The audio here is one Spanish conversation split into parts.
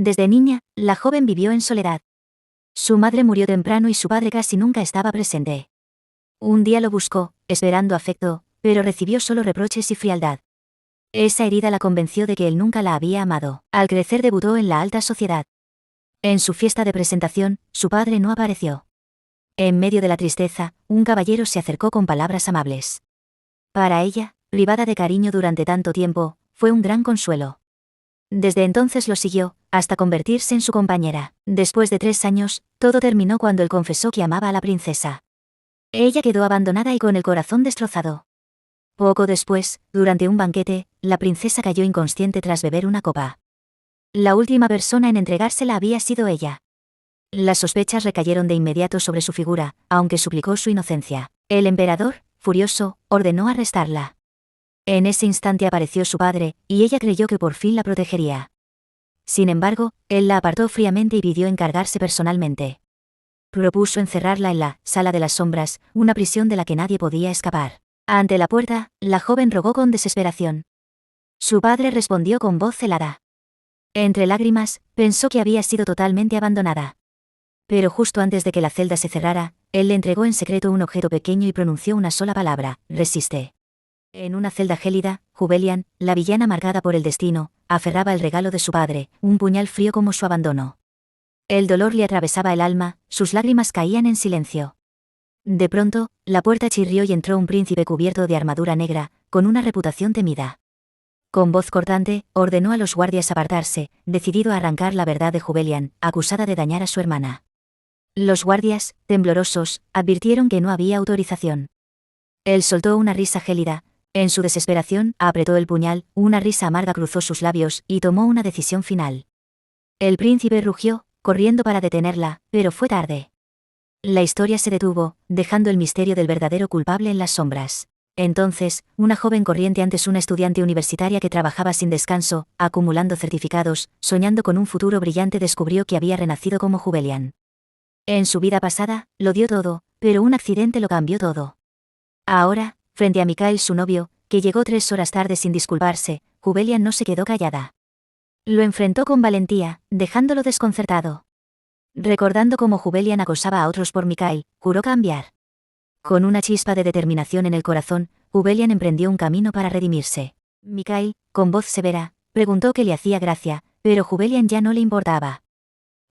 Desde niña, la joven vivió en soledad. Su madre murió temprano y su padre casi nunca estaba presente. Un día lo buscó, esperando afecto, pero recibió solo reproches y frialdad. Esa herida la convenció de que él nunca la había amado. Al crecer debutó en la alta sociedad. En su fiesta de presentación, su padre no apareció. En medio de la tristeza, un caballero se acercó con palabras amables. Para ella, privada de cariño durante tanto tiempo, fue un gran consuelo. Desde entonces lo siguió, hasta convertirse en su compañera. Después de 3 años, todo terminó cuando él confesó que amaba a la princesa. Ella quedó abandonada y con el corazón destrozado. Poco después, durante un banquete, la princesa cayó inconsciente tras beber una copa. La última persona en entregársela había sido ella. Las sospechas recayeron de inmediato sobre su figura, aunque suplicó su inocencia. El emperador, furioso, ordenó arrestarla. En ese instante apareció su padre, y ella creyó que por fin la protegería. Sin embargo, él la apartó fríamente y pidió encargarse personalmente. Propuso encerrarla en la sala de las sombras, una prisión de la que nadie podía escapar. Ante la puerta, la joven rogó con desesperación. Su padre respondió con voz helada. Entre lágrimas, pensó que había sido totalmente abandonada. Pero justo antes de que la celda se cerrara, él le entregó en secreto un objeto pequeño y pronunció una sola palabra: resiste. En una celda gélida, Jubelian, la villana amargada por el destino, aferraba el regalo de su padre, un puñal frío como su abandono. El dolor le atravesaba el alma, sus lágrimas caían en silencio. De pronto, la puerta chirrió y entró un príncipe cubierto de armadura negra, con una reputación temida. Con voz cortante, ordenó a los guardias apartarse, decidido a arrancar la verdad de Jubelian, acusada de dañar a su hermana. Los guardias, temblorosos, advirtieron que no había autorización. Él soltó una risa gélida. En su desesperación, apretó el puñal, una risa amarga cruzó sus labios, y tomó una decisión final. El príncipe rugió, corriendo para detenerla, pero fue tarde. La historia se detuvo, dejando el misterio del verdadero culpable en las sombras. Entonces, una joven corriente antes una estudiante universitaria que trabajaba sin descanso, acumulando certificados, soñando con un futuro brillante, descubrió que había renacido como Jubelian. En su vida pasada, lo dio todo, pero un accidente lo cambió todo. Ahora, frente a Mikhail, su novio, que llegó 3 horas tarde sin disculparse, Jubelian no se quedó callada. Lo enfrentó con valentía, dejándolo desconcertado. Recordando cómo Jubelian acosaba a otros por Mikhail, juró cambiar. Con una chispa de determinación en el corazón, Jubelian emprendió un camino para redimirse. Mikhail, con voz severa, preguntó qué le hacía gracia, pero Jubelian ya no le importaba.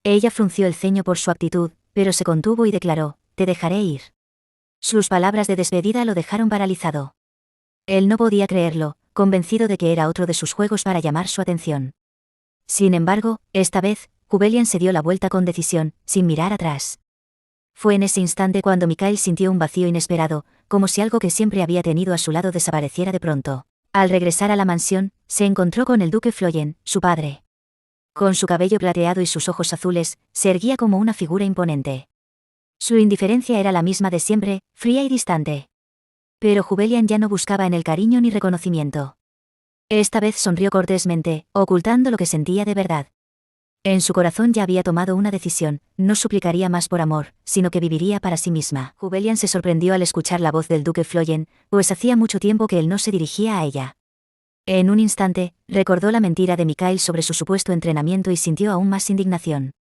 Ella frunció el ceño por su actitud, pero se contuvo y declaró: te dejaré ir. Sus palabras de despedida lo dejaron paralizado. Él no podía creerlo, convencido de que era otro de sus juegos para llamar su atención. Sin embargo, esta vez, Jubelian se dio la vuelta con decisión, sin mirar atrás. Fue en ese instante cuando Mikhail sintió un vacío inesperado, como si algo que siempre había tenido a su lado desapareciera de pronto. Al regresar a la mansión, se encontró con el duque Floyen, su padre. Con su cabello plateado y sus ojos azules, se erguía como una figura imponente. Su indiferencia era la misma de siempre, fría y distante. Pero Jubelian ya no buscaba en él cariño ni reconocimiento. Esta vez sonrió cortésmente, ocultando lo que sentía de verdad. En su corazón ya había tomado una decisión: no suplicaría más por amor, sino que viviría para sí misma. Jubelian se sorprendió al escuchar la voz del duque Floyen, pues hacía mucho tiempo que él no se dirigía a ella. En un instante, recordó la mentira de Mikhail sobre su supuesto entrenamiento y sintió aún más indignación.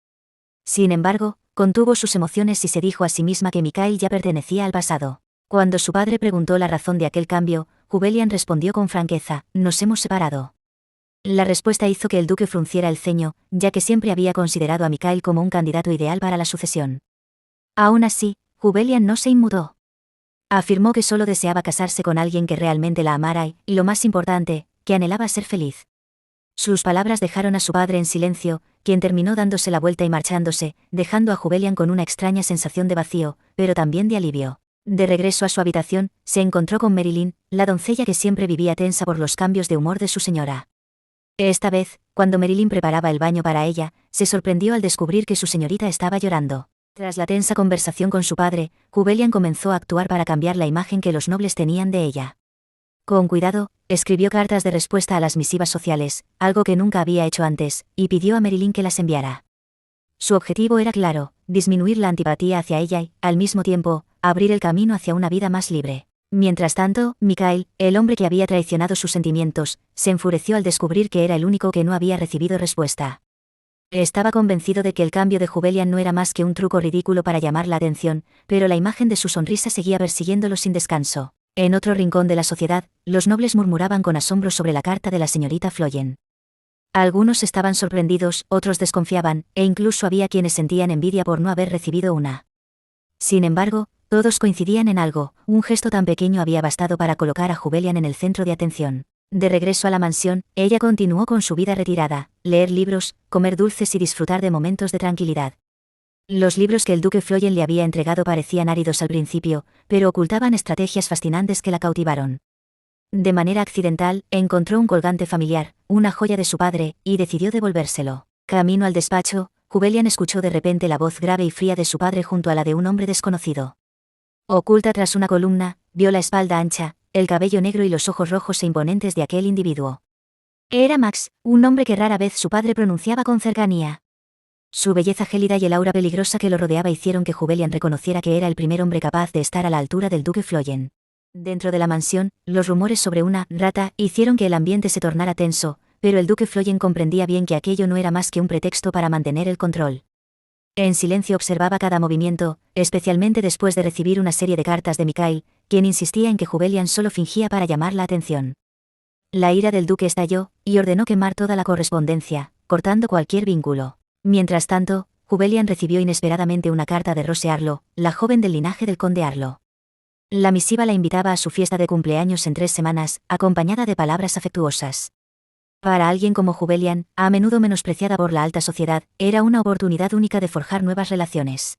Sin embargo, contuvo sus emociones y se dijo a sí misma que Mikhail ya pertenecía al pasado. Cuando su padre preguntó la razón de aquel cambio, Jubelian respondió con franqueza: nos hemos separado. La respuesta hizo que el duque frunciera el ceño, ya que siempre había considerado a Mikhail como un candidato ideal para la sucesión. Aún así, Jubelian no se inmutó. Afirmó que solo deseaba casarse con alguien que realmente la amara y, lo más importante, que anhelaba ser feliz. Sus palabras dejaron a su padre en silencio, quien terminó dándose la vuelta y marchándose, dejando a Jubelian con una extraña sensación de vacío, pero también de alivio. De regreso a su habitación, se encontró con Marilyn, la doncella que siempre vivía tensa por los cambios de humor de su señora. Esta vez, cuando Marilyn preparaba el baño para ella, se sorprendió al descubrir que su señorita estaba llorando. Tras la tensa conversación con su padre, Jubelian comenzó a actuar para cambiar la imagen que los nobles tenían de ella. Con cuidado, escribió cartas de respuesta a las misivas sociales, algo que nunca había hecho antes, y pidió a Marilyn que las enviara. Su objetivo era claro: disminuir la antipatía hacia ella y, al mismo tiempo, abrir el camino hacia una vida más libre. Mientras tanto, Mikhail, el hombre que había traicionado sus sentimientos, se enfureció al descubrir que era el único que no había recibido respuesta. Estaba convencido de que el cambio de Jubelian no era más que un truco ridículo para llamar la atención, pero la imagen de su sonrisa seguía persiguiéndolo sin descanso. En otro rincón de la sociedad, los nobles murmuraban con asombro sobre la carta de la señorita Floyen. Algunos estaban sorprendidos, otros desconfiaban, e incluso había quienes sentían envidia por no haber recibido una. Sin embargo, todos coincidían en algo: un gesto tan pequeño había bastado para colocar a Jubelian en el centro de atención. De regreso a la mansión, ella continuó con su vida retirada: leer libros, comer dulces y disfrutar de momentos de tranquilidad. Los libros que el duque Floyen le había entregado parecían áridos al principio, pero ocultaban estrategias fascinantes que la cautivaron. De manera accidental, encontró un colgante familiar, una joya de su padre, y decidió devolvérselo. Camino al despacho, Jubelian escuchó de repente la voz grave y fría de su padre junto a la de un hombre desconocido. Oculta tras una columna, vio la espalda ancha, el cabello negro y los ojos rojos e imponentes de aquel individuo. Era Max, un nombre que rara vez su padre pronunciaba con cercanía. Su belleza gélida y el aura peligrosa que lo rodeaba hicieron que Jubelian reconociera que era el primer hombre capaz de estar a la altura del duque Floyen. Dentro de la mansión, los rumores sobre una rata hicieron que el ambiente se tornara tenso, pero el duque Floyen comprendía bien que aquello no era más que un pretexto para mantener el control. En silencio observaba cada movimiento, especialmente después de recibir una serie de cartas de Mikhail, quien insistía en que Jubelian solo fingía para llamar la atención. La ira del duque estalló, y ordenó quemar toda la correspondencia, cortando cualquier vínculo. Mientras tanto, Jubelian recibió inesperadamente una carta de Rose Arlo, la joven del linaje del conde Arlo. La misiva la invitaba a su fiesta de cumpleaños en 3 semanas, acompañada de palabras afectuosas. Para alguien como Jubelian, a menudo menospreciada por la alta sociedad, era una oportunidad única de forjar nuevas relaciones.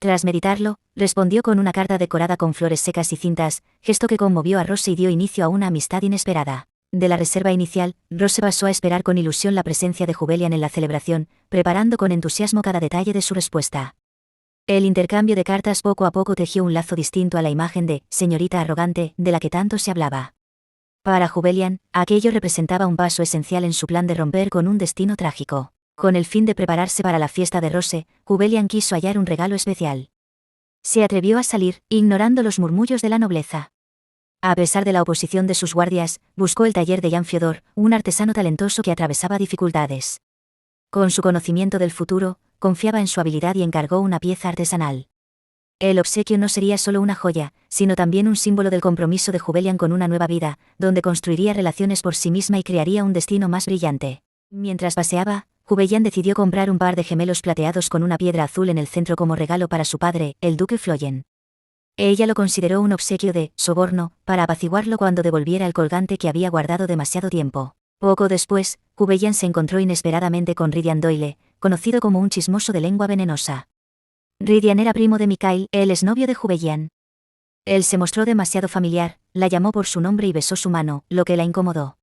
Tras meditarlo, respondió con una carta decorada con flores secas y cintas, gesto que conmovió a Rose y dio inicio a una amistad inesperada. De la reserva inicial, Rose pasó a esperar con ilusión la presencia de Jubelian en la celebración, preparando con entusiasmo cada detalle de su respuesta. El intercambio de cartas poco a poco tejió un lazo distinto a la imagen de señorita arrogante de la que tanto se hablaba. Para Jubelian, aquello representaba un paso esencial en su plan de romper con un destino trágico. Con el fin de prepararse para la fiesta de Rose, Jubelian quiso hallar un regalo especial. Se atrevió a salir, ignorando los murmullos de la nobleza. A pesar de la oposición de sus guardias, buscó el taller de Jan Fiodor, un artesano talentoso que atravesaba dificultades. Con su conocimiento del futuro, confiaba en su habilidad y encargó una pieza artesanal. El obsequio no sería solo una joya, sino también un símbolo del compromiso de Jubelian con una nueva vida, donde construiría relaciones por sí misma y crearía un destino más brillante. Mientras paseaba, Jubelian decidió comprar un par de gemelos plateados con una piedra azul en el centro como regalo para su padre, el duque Floyen. Ella lo consideró un obsequio de soborno, para apaciguarlo cuando devolviera el colgante que había guardado demasiado tiempo. Poco después, Jubelian se encontró inesperadamente con Ridian Doyle, conocido como un chismoso de lengua venenosa. Ridian era primo de Mikhail, el exnovio de Jubelian. Él se mostró demasiado familiar, la llamó por su nombre y besó su mano, lo que la incomodó.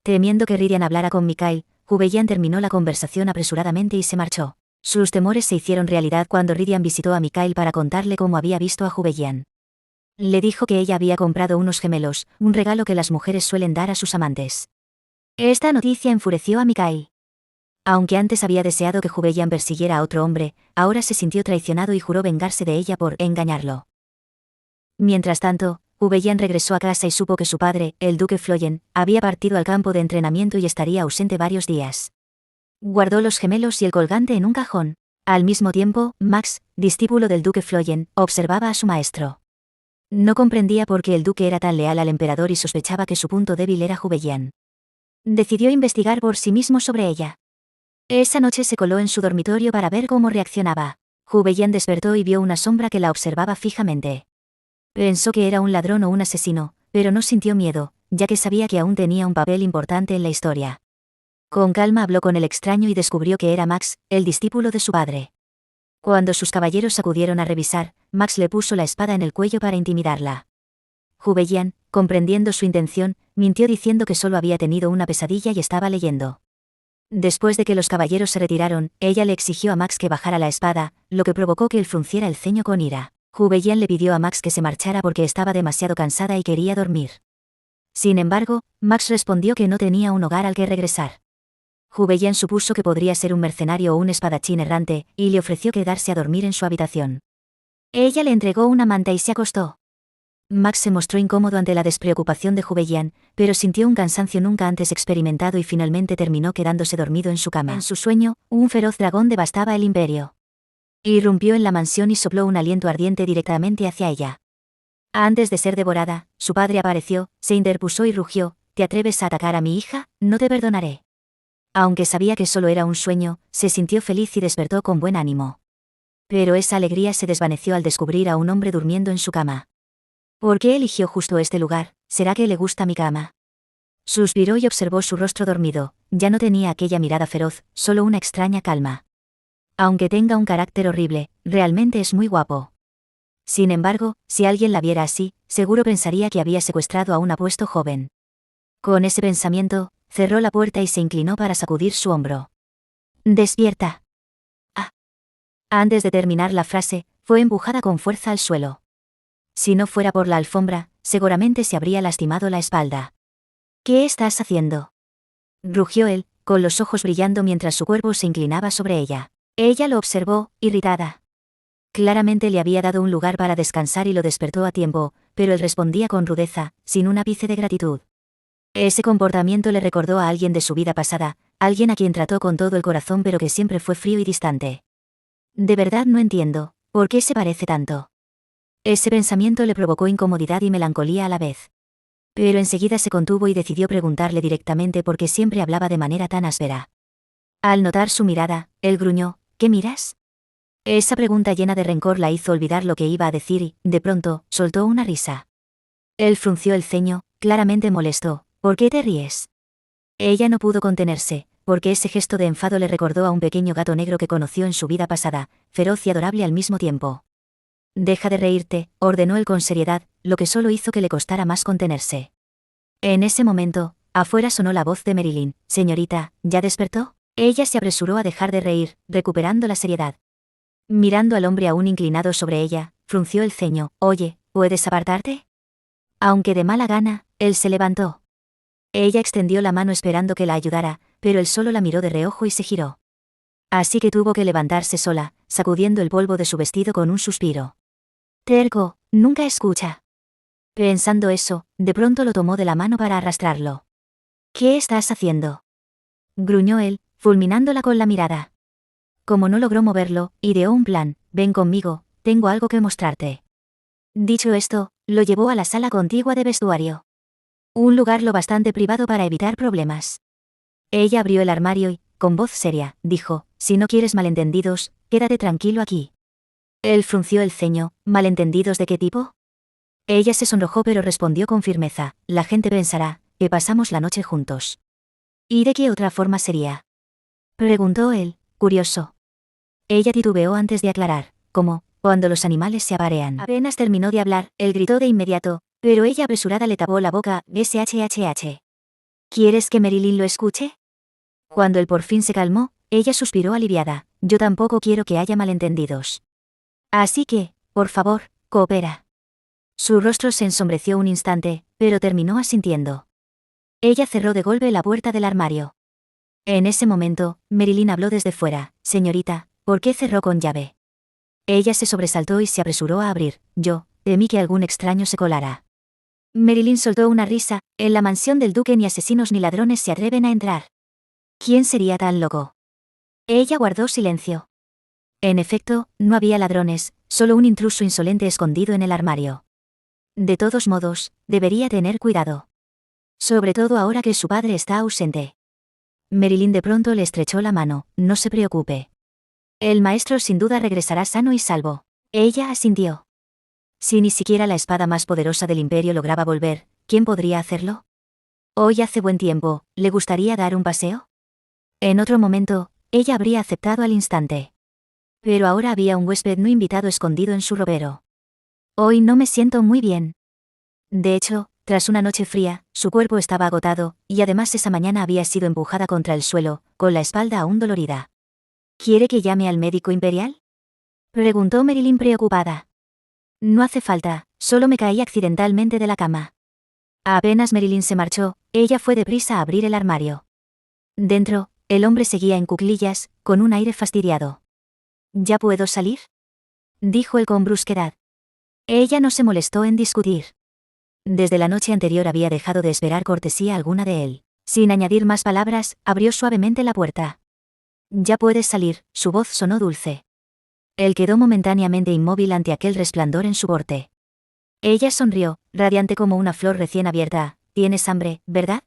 Temiendo que Ridian hablara con Mikhail, Jubelian terminó la conversación apresuradamente y se marchó. Sus temores se hicieron realidad cuando Ridian visitó a Mikhail para contarle cómo había visto a Jubelian. Le dijo que ella había comprado unos gemelos, un regalo que las mujeres suelen dar a sus amantes. Esta noticia enfureció a Mikhail. Aunque antes había deseado que Jubelian persiguiera a otro hombre, ahora se sintió traicionado y juró vengarse de ella por engañarlo. Mientras tanto, Jubelian regresó a casa y supo que su padre, el duque Floyen, había partido al campo de entrenamiento y estaría ausente varios días. Guardó los gemelos y el colgante en un cajón. Al mismo tiempo, Max, discípulo del duque Floyen, observaba a su maestro. No comprendía por qué el duque era tan leal al emperador y sospechaba que su punto débil era Jubelian. Decidió investigar por sí mismo sobre ella. Esa noche se coló en su dormitorio para ver cómo reaccionaba. Jubelian despertó y vio una sombra que la observaba fijamente. Pensó que era un ladrón o un asesino, pero no sintió miedo, ya que sabía que aún tenía un papel importante en la historia. Con calma habló con el extraño y descubrió que era Max, el discípulo de su padre. Cuando sus caballeros acudieron a revisar, Max le puso la espada en el cuello para intimidarla. Jubelian, comprendiendo su intención, mintió diciendo que solo había tenido una pesadilla y estaba leyendo. Después de que los caballeros se retiraron, ella le exigió a Max que bajara la espada, lo que provocó que él frunciera el ceño con ira. Jubelian le pidió a Max que se marchara porque estaba demasiado cansada y quería dormir. Sin embargo, Max respondió que no tenía un hogar al que regresar. Jubelian supuso que podría ser un mercenario o un espadachín errante, y le ofreció quedarse a dormir en su habitación. Ella le entregó una manta y se acostó. Max se mostró incómodo ante la despreocupación de Jubeyan, pero sintió un cansancio nunca antes experimentado y finalmente terminó quedándose dormido en su cama. En su sueño, un feroz dragón devastaba el imperio. Irrumpió en la mansión y sopló un aliento ardiente directamente hacia ella. Antes de ser devorada, su padre apareció, se interpuso y rugió: ¿te atreves a atacar a mi hija? No te perdonaré. Aunque sabía que solo era un sueño, se sintió feliz y despertó con buen ánimo. Pero esa alegría se desvaneció al descubrir a un hombre durmiendo en su cama. ¿Por qué eligió justo este lugar? ¿Será que le gusta mi cama? Suspiró y observó su rostro dormido. Ya no tenía aquella mirada feroz, solo una extraña calma. Aunque tenga un carácter horrible, realmente es muy guapo. Sin embargo, si alguien la viera así, seguro pensaría que había secuestrado a un apuesto joven. Con ese pensamiento, cerró la puerta y se inclinó para sacudir su hombro. «Despierta». Ah. Antes de terminar la frase, fue empujada con fuerza al suelo. Si no fuera por la alfombra, seguramente se habría lastimado la espalda. «¿Qué estás haciendo?», rugió él, con los ojos brillando mientras su cuerpo se inclinaba sobre ella. Ella lo observó, irritada. Claramente le había dado un lugar para descansar y lo despertó a tiempo, pero él respondía con rudeza, sin un ápice de gratitud. Ese comportamiento le recordó a alguien de su vida pasada, alguien a quien trató con todo el corazón pero que siempre fue frío y distante. De verdad no entiendo, ¿por qué se parece tanto? Ese pensamiento le provocó incomodidad y melancolía a la vez. Pero enseguida se contuvo y decidió preguntarle directamente por qué siempre hablaba de manera tan áspera. Al notar su mirada, él gruñó: «¿Qué miras?». Esa pregunta llena de rencor la hizo olvidar lo que iba a decir y, de pronto, soltó una risa. Él frunció el ceño, claramente molesto. «¿Por qué te ríes?». Ella no pudo contenerse, porque ese gesto de enfado le recordó a un pequeño gato negro que conoció en su vida pasada, feroz y adorable al mismo tiempo. «Deja de reírte», ordenó él con seriedad, lo que solo hizo que le costara más contenerse. En ese momento, afuera sonó la voz de Marilyn: «Señorita, ¿ya despertó?». Ella se apresuró a dejar de reír, recuperando la seriedad. Mirando al hombre aún inclinado sobre ella, frunció el ceño. «Oye, ¿puedes apartarte?». Aunque de mala gana, él se levantó. Ella extendió la mano esperando que la ayudara, pero él solo la miró de reojo y se giró. Así que tuvo que levantarse sola, sacudiendo el polvo de su vestido con un suspiro. «Terco, nunca escucha». Pensando eso, de pronto lo tomó de la mano para arrastrarlo. «¿Qué estás haciendo?», gruñó él, fulminándola con la mirada. Como no logró moverlo, ideó un plan: «Ven conmigo, tengo algo que mostrarte». Dicho esto, lo llevó a la sala contigua de vestuario. Un lugar lo bastante privado para evitar problemas. Ella abrió el armario y, con voz seria, dijo: «Si no quieres malentendidos, quédate tranquilo aquí». Él frunció el ceño: «¿Malentendidos de qué tipo?». Ella se sonrojó pero respondió con firmeza: «La gente pensará que pasamos la noche juntos». «¿Y de qué otra forma sería?», preguntó él, curioso. Ella titubeó antes de aclarar: «Como cuando los animales se aparean». Apenas terminó de hablar, él gritó de inmediato, pero ella apresurada le tapó la boca: «SHHH». «¿Quieres que Marilyn lo escuche?». Cuando él por fin se calmó, ella suspiró aliviada: «Yo tampoco quiero que haya malentendidos. Así que, por favor, coopera». Su rostro se ensombreció un instante, pero terminó asintiendo. Ella cerró de golpe la puerta del armario. En ese momento, Marilyn habló desde fuera: «Señorita, ¿por qué cerró con llave?». Ella se sobresaltó y se apresuró a abrir. «Yo temí que algún extraño se colara». Marilyn soltó una risa: «En la mansión del duque ni asesinos ni ladrones se atreven a entrar». ¿Quién sería tan loco? Ella guardó silencio. En efecto, no había ladrones, solo un intruso insolente escondido en el armario. De todos modos, debería tener cuidado. Sobre todo ahora que su padre está ausente. Marilyn de pronto le estrechó la mano: «No se preocupe. El maestro sin duda regresará sano y salvo». Ella asintió. Si ni siquiera la espada más poderosa del imperio lograba volver, ¿quién podría hacerlo? Hoy hace buen tiempo, ¿le gustaría dar un paseo? En otro momento, ella habría aceptado al instante. Pero ahora había un huésped no invitado escondido en su ropero. «Hoy no me siento muy bien». De hecho, tras una noche fría, su cuerpo estaba agotado, y además esa mañana había sido empujada contra el suelo, con la espalda aún dolorida. «¿Quiere que llame al médico imperial?», preguntó Marilyn preocupada. «No hace falta, solo me caí accidentalmente de la cama». Apenas Marilyn se marchó, ella fue deprisa a abrir el armario. Dentro, el hombre seguía en cuclillas, con un aire fastidiado. «¿Ya puedo salir?», dijo él con brusquedad. Ella no se molestó en discutir. Desde la noche anterior había dejado de esperar cortesía alguna de él. Sin añadir más palabras, abrió suavemente la puerta. «Ya puedes salir», su voz sonó dulce. Él quedó momentáneamente inmóvil ante aquel resplandor en su porte. Ella sonrió, radiante como una flor recién abierta. «¿Tienes hambre, verdad?».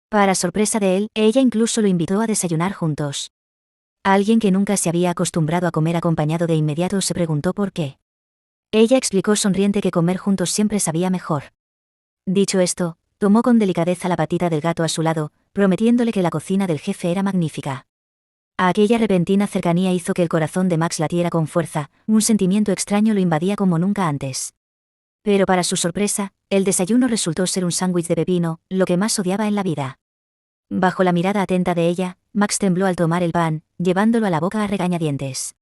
Para sorpresa de él, ella incluso lo invitó a desayunar juntos. Alguien que nunca se había acostumbrado a comer acompañado de inmediato se preguntó por qué. Ella explicó sonriente que comer juntos siempre sabía mejor. Dicho esto, tomó con delicadeza la patita del gato a su lado, prometiéndole que la cocina del jefe era magnífica. Aquella repentina cercanía hizo que el corazón de Max latiera con fuerza, un sentimiento extraño lo invadía como nunca antes. Pero para su sorpresa, el desayuno resultó ser un sándwich de pepino, lo que más odiaba en la vida. Bajo la mirada atenta de ella, Max tembló al tomar el pan, llevándolo a la boca a regañadientes.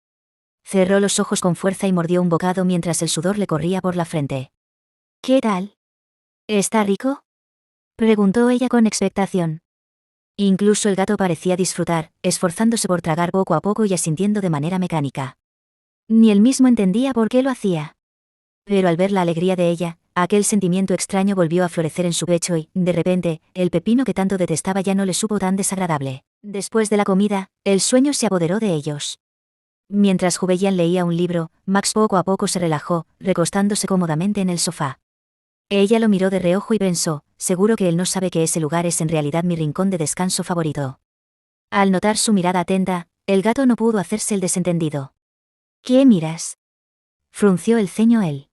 Cerró los ojos con fuerza y mordió un bocado mientras el sudor le corría por la frente. «¿Qué tal? ¿Está rico?», preguntó ella con expectación. Incluso el gato parecía disfrutar, esforzándose por tragar poco a poco y asintiendo de manera mecánica. Ni él mismo entendía por qué lo hacía. Pero al ver la alegría de ella, aquel sentimiento extraño volvió a florecer en su pecho y, de repente, el pepino que tanto detestaba ya no le supo tan desagradable. Después de la comida, el sueño se apoderó de ellos. Mientras Jubeyan leía un libro, Max poco a poco se relajó, recostándose cómodamente en el sofá. Ella lo miró de reojo y pensó, seguro que él no sabe que ese lugar es en realidad mi rincón de descanso favorito. Al notar su mirada atenta, el gato no pudo hacerse el desentendido. «¿Qué miras?», frunció el ceño él.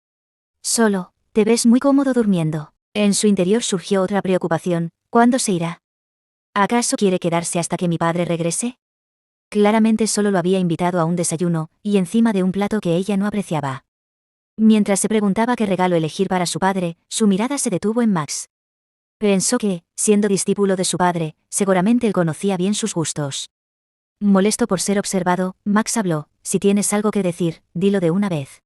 «Solo, te ves muy cómodo durmiendo». En su interior surgió otra preocupación, ¿cuándo se irá? ¿Acaso quiere quedarse hasta que mi padre regrese? Claramente solo lo había invitado a un desayuno, y encima de un plato que ella no apreciaba. Mientras se preguntaba qué regalo elegir para su padre, su mirada se detuvo en Max. Pensó que, siendo discípulo de su padre, seguramente él conocía bien sus gustos. Molesto por ser observado, Max habló: «Si tienes algo que decir, dilo de una vez».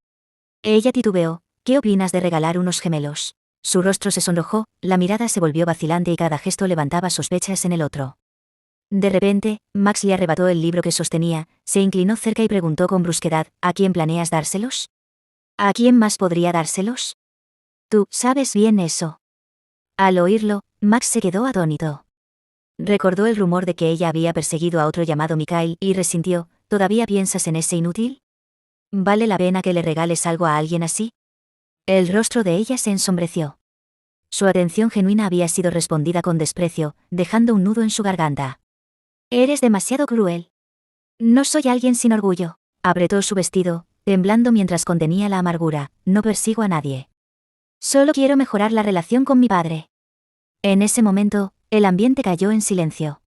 Ella titubeó: «¿Qué opinas de regalar unos gemelos?». Su rostro se sonrojó, la mirada se volvió vacilante y cada gesto levantaba sospechas en el otro. De repente, Max le arrebató el libro que sostenía, se inclinó cerca y preguntó con brusquedad: «¿A quién planeas dárselos?». «¿A quién más podría dárselos?». «Tú sabes bien eso». Al oírlo, Max se quedó atónito. Recordó el rumor de que ella había perseguido a otro llamado Mikhail y resintió: «¿Todavía piensas en ese inútil? ¿Vale la pena que le regales algo a alguien así?». El rostro de ella se ensombreció. Su atención genuina había sido respondida con desprecio, dejando un nudo en su garganta. «Eres demasiado cruel». «No soy alguien sin orgullo». Apretó su vestido, temblando mientras contenía la amargura. «No persigo a nadie. Solo quiero mejorar la relación con mi padre». En ese momento, el ambiente cayó en silencio.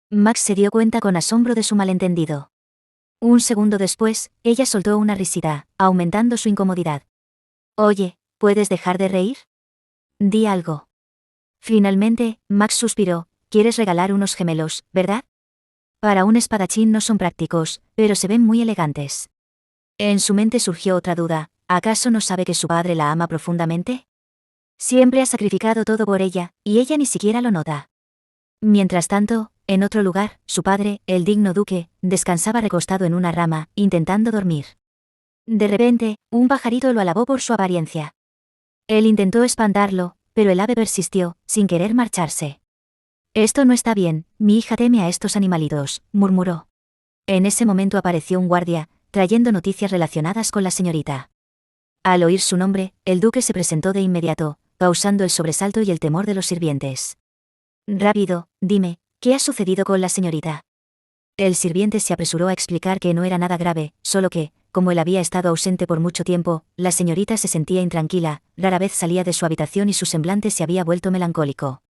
Max se dio cuenta con asombro de su malentendido. Un segundo después, ella soltó una risita, aumentando su incomodidad. «Oye, ¿puedes dejar de reír? Di algo». Finalmente, Max suspiró: «Quieres regalar unos gemelos, ¿verdad? Para un espadachín no son prácticos, pero se ven muy elegantes». En su mente surgió otra duda: ¿acaso no sabe que su padre la ama profundamente? Siempre ha sacrificado todo por ella, y ella ni siquiera lo nota. Mientras tanto, en otro lugar, su padre, el digno duque, descansaba recostado en una rama, intentando dormir. De repente, un pajarito lo alabó por su apariencia. Él intentó espantarlo, pero el ave persistió, sin querer marcharse. «Esto no está bien, mi hija teme a estos animalitos», murmuró. En ese momento apareció un guardia, trayendo noticias relacionadas con la señorita. Al oír su nombre, el duque se presentó de inmediato, causando el sobresalto y el temor de los sirvientes. «Rápido, dime, ¿qué ha sucedido con la señorita?». El sirviente se apresuró a explicar que no era nada grave, solo que, como él había estado ausente por mucho tiempo, la señorita se sentía intranquila, rara vez salía de su habitación y su semblante se había vuelto melancólico.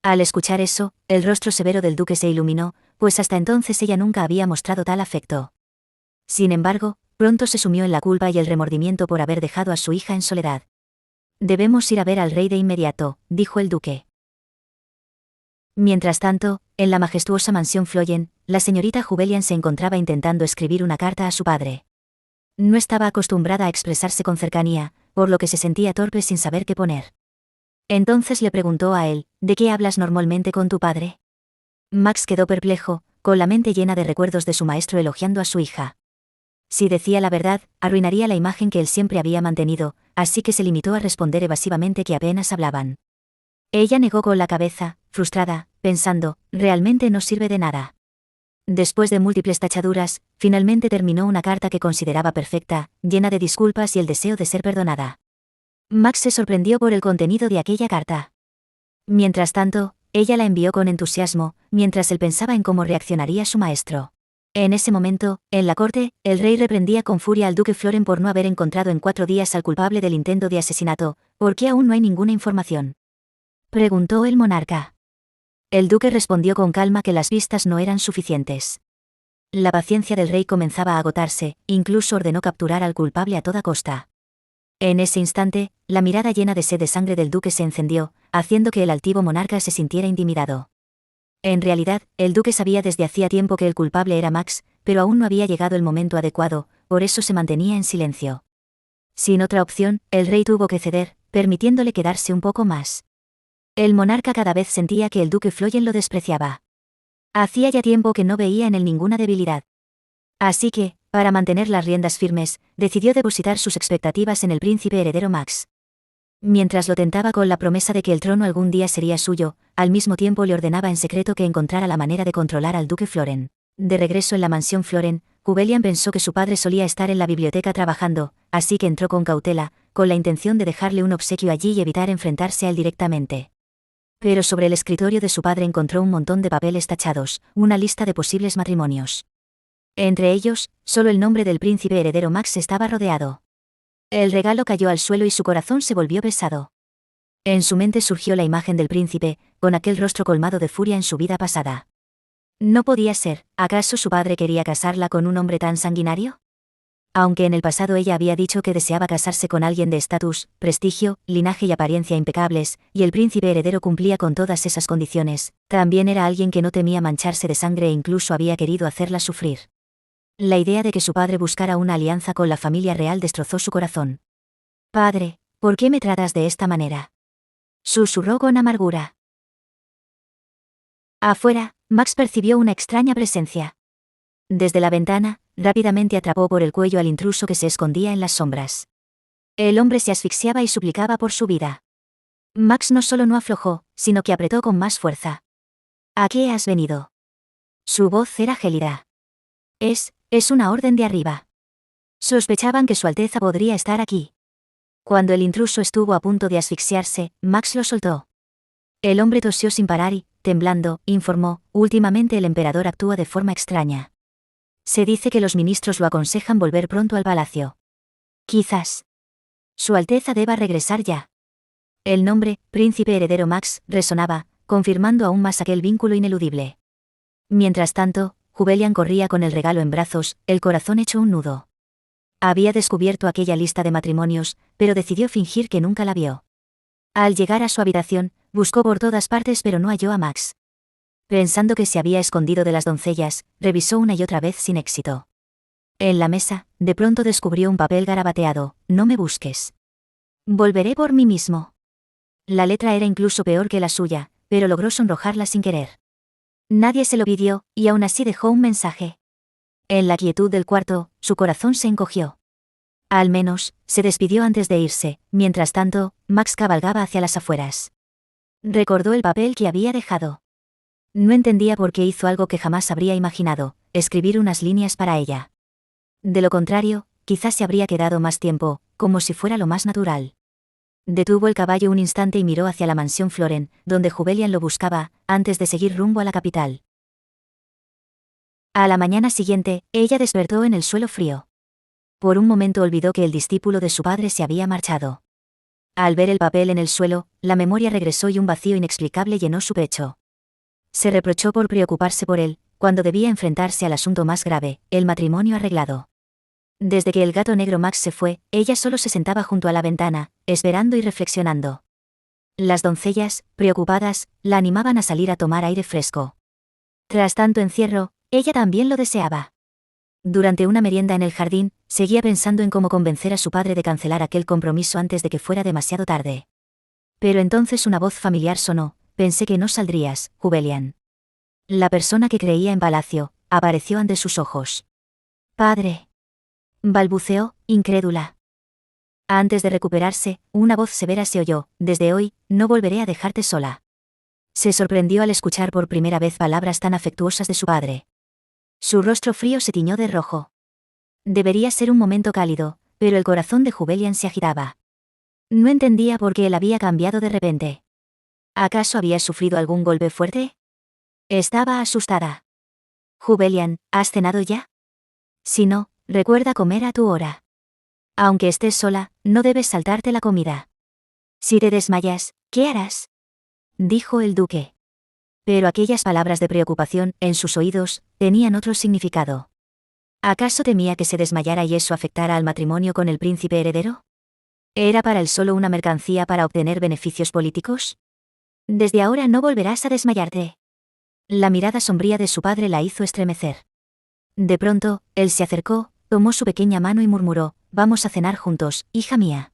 Al escuchar eso, el rostro severo del duque se iluminó, pues hasta entonces ella nunca había mostrado tal afecto. Sin embargo, pronto se sumió en la culpa y el remordimiento por haber dejado a su hija en soledad. «Debemos ir a ver al rey de inmediato», dijo el duque. Mientras tanto, en la majestuosa mansión Floyen, la señorita Jubelian se encontraba intentando escribir una carta a su padre. No estaba acostumbrada a expresarse con cercanía, por lo que se sentía torpe sin saber qué poner. Entonces le preguntó a él: «¿De qué hablas normalmente con tu padre?». Max quedó perplejo, con la mente llena de recuerdos de su maestro elogiando a su hija. Si decía la verdad, arruinaría la imagen que él siempre había mantenido, así que se limitó a responder evasivamente que apenas hablaban. Ella negó con la cabeza, frustrada, pensando, realmente no sirve de nada. Después de múltiples tachaduras, finalmente terminó una carta que consideraba perfecta, llena de disculpas y el deseo de ser perdonada. Max se sorprendió por el contenido de aquella carta. Mientras tanto, ella la envió con entusiasmo, mientras él pensaba en cómo reaccionaría su maestro. En ese momento, en la corte, el rey reprendía con furia al duque Floren por no haber encontrado en 4 días al culpable del intento de asesinato. ¿Por qué aún no hay ninguna información?, preguntó el monarca. El duque respondió con calma que las vistas no eran suficientes. La paciencia del rey comenzaba a agotarse, incluso ordenó capturar al culpable a toda costa. En ese instante, la mirada llena de sed de sangre del duque se encendió, haciendo que el altivo monarca se sintiera intimidado. En realidad, el duque sabía desde hacía tiempo que el culpable era Max, pero aún no había llegado el momento adecuado, por eso se mantenía en silencio. Sin otra opción, el rey tuvo que ceder, permitiéndole quedarse un poco más. El monarca cada vez sentía que el duque Floyen lo despreciaba. Hacía ya tiempo que no veía en él ninguna debilidad. Así que, para mantener las riendas firmes, decidió depositar sus expectativas en el príncipe heredero Max. Mientras lo tentaba con la promesa de que el trono algún día sería suyo, al mismo tiempo le ordenaba en secreto que encontrara la manera de controlar al duque Floren. De regreso en la mansión Floren, Hubelian pensó que su padre solía estar en la biblioteca trabajando, así que entró con cautela, con la intención de dejarle un obsequio allí y evitar enfrentarse a él directamente. Pero sobre el escritorio de su padre encontró un montón de papeles tachados, una lista de posibles matrimonios. Entre ellos, solo el nombre del príncipe heredero Max estaba rodeado. El regalo cayó al suelo y su corazón se volvió pesado. En su mente surgió la imagen del príncipe, con aquel rostro colmado de furia en su vida pasada. No podía ser, ¿acaso su padre quería casarla con un hombre tan sanguinario? Aunque en el pasado ella había dicho que deseaba casarse con alguien de estatus, prestigio, linaje y apariencia impecables, y el príncipe heredero cumplía con todas esas condiciones, también era alguien que no temía mancharse de sangre e incluso había querido hacerla sufrir. La idea de que su padre buscara una alianza con la familia real destrozó su corazón. «Padre, ¿por qué me tratas de esta manera?», susurró con amargura. Afuera, Max percibió una extraña presencia. Desde la ventana, rápidamente atrapó por el cuello al intruso que se escondía en las sombras. El hombre se asfixiaba y suplicaba por su vida. Max no solo no aflojó, sino que apretó con más fuerza. «¿A qué has venido?». Su voz era gélida. Es una orden de arriba». Sospechaban que Su Alteza podría estar aquí. Cuando el intruso estuvo a punto de asfixiarse, Max lo soltó. El hombre tosió sin parar y, temblando, informó, «Últimamente el emperador actúa de forma extraña. Se dice que los ministros lo aconsejan volver pronto al palacio. Quizás Su Alteza deba regresar ya». El nombre, príncipe heredero Max, resonaba, confirmando aún más aquel vínculo ineludible. Mientras tanto, Hubelian corría con el regalo en brazos, el corazón hecho un nudo. Había descubierto aquella lista de matrimonios, pero decidió fingir que nunca la vio. Al llegar a su habitación, buscó por todas partes pero no halló a Max. Pensando que se había escondido de las doncellas, revisó una y otra vez sin éxito. En la mesa, de pronto descubrió un papel garabateado: «No me busques. Volveré por mí mismo». La letra era incluso peor que la suya, pero logró sonrojarla sin querer. Nadie se lo pidió, y aún así dejó un mensaje. En la quietud del cuarto, su corazón se encogió. Al menos, se despidió antes de irse. Mientras tanto, Max cabalgaba hacia las afueras. Recordó el papel que había dejado. No entendía por qué hizo algo que jamás habría imaginado, escribir unas líneas para ella. De lo contrario, quizás se habría quedado más tiempo, como si fuera lo más natural. Detuvo el caballo un instante y miró hacia la mansión Floren, donde Hubelian lo buscaba, antes de seguir rumbo a la capital. A la mañana siguiente, ella despertó en el suelo frío. Por un momento olvidó que el discípulo de su padre se había marchado. Al ver el papel en el suelo, la memoria regresó y un vacío inexplicable llenó su pecho. Se reprochó por preocuparse por él, cuando debía enfrentarse al asunto más grave, el matrimonio arreglado. Desde que el gato negro Max se fue, ella solo se sentaba junto a la ventana, esperando y reflexionando. Las doncellas, preocupadas, la animaban a salir a tomar aire fresco. Tras tanto encierro, ella también lo deseaba. Durante una merienda en el jardín, seguía pensando en cómo convencer a su padre de cancelar aquel compromiso antes de que fuera demasiado tarde. Pero entonces una voz familiar sonó: «Pensé que no saldrías, Hubelian». La persona que creía en palacio, apareció ante sus ojos. «Padre». balbuceó, incrédula. Antes de recuperarse, una voz severa se oyó: «Desde hoy, no volveré a dejarte sola». Se sorprendió al escuchar por primera vez palabras tan afectuosas de su padre. Su rostro frío se tiñó de rojo. Debería ser un momento cálido, pero el corazón de Jubelian se agitaba. No entendía por qué él había cambiado de repente. ¿Acaso había sufrido algún golpe fuerte? Estaba asustada. Jubelian, ¿has cenado ya? Si no, recuerda comer a tu hora. Aunque estés sola, no debes saltarte la comida. Si te desmayas, ¿qué harás?, dijo el duque. Pero aquellas palabras de preocupación, en sus oídos, tenían otro significado. ¿Acaso temía que se desmayara y eso afectara al matrimonio con el príncipe heredero? ¿Era para él solo una mercancía para obtener beneficios políticos? Desde ahora no volverás a desmayarte. La mirada sombría de su padre la hizo estremecer. De pronto, él se acercó, tomó su pequeña mano y murmuró: «Vamos a cenar juntos, hija mía».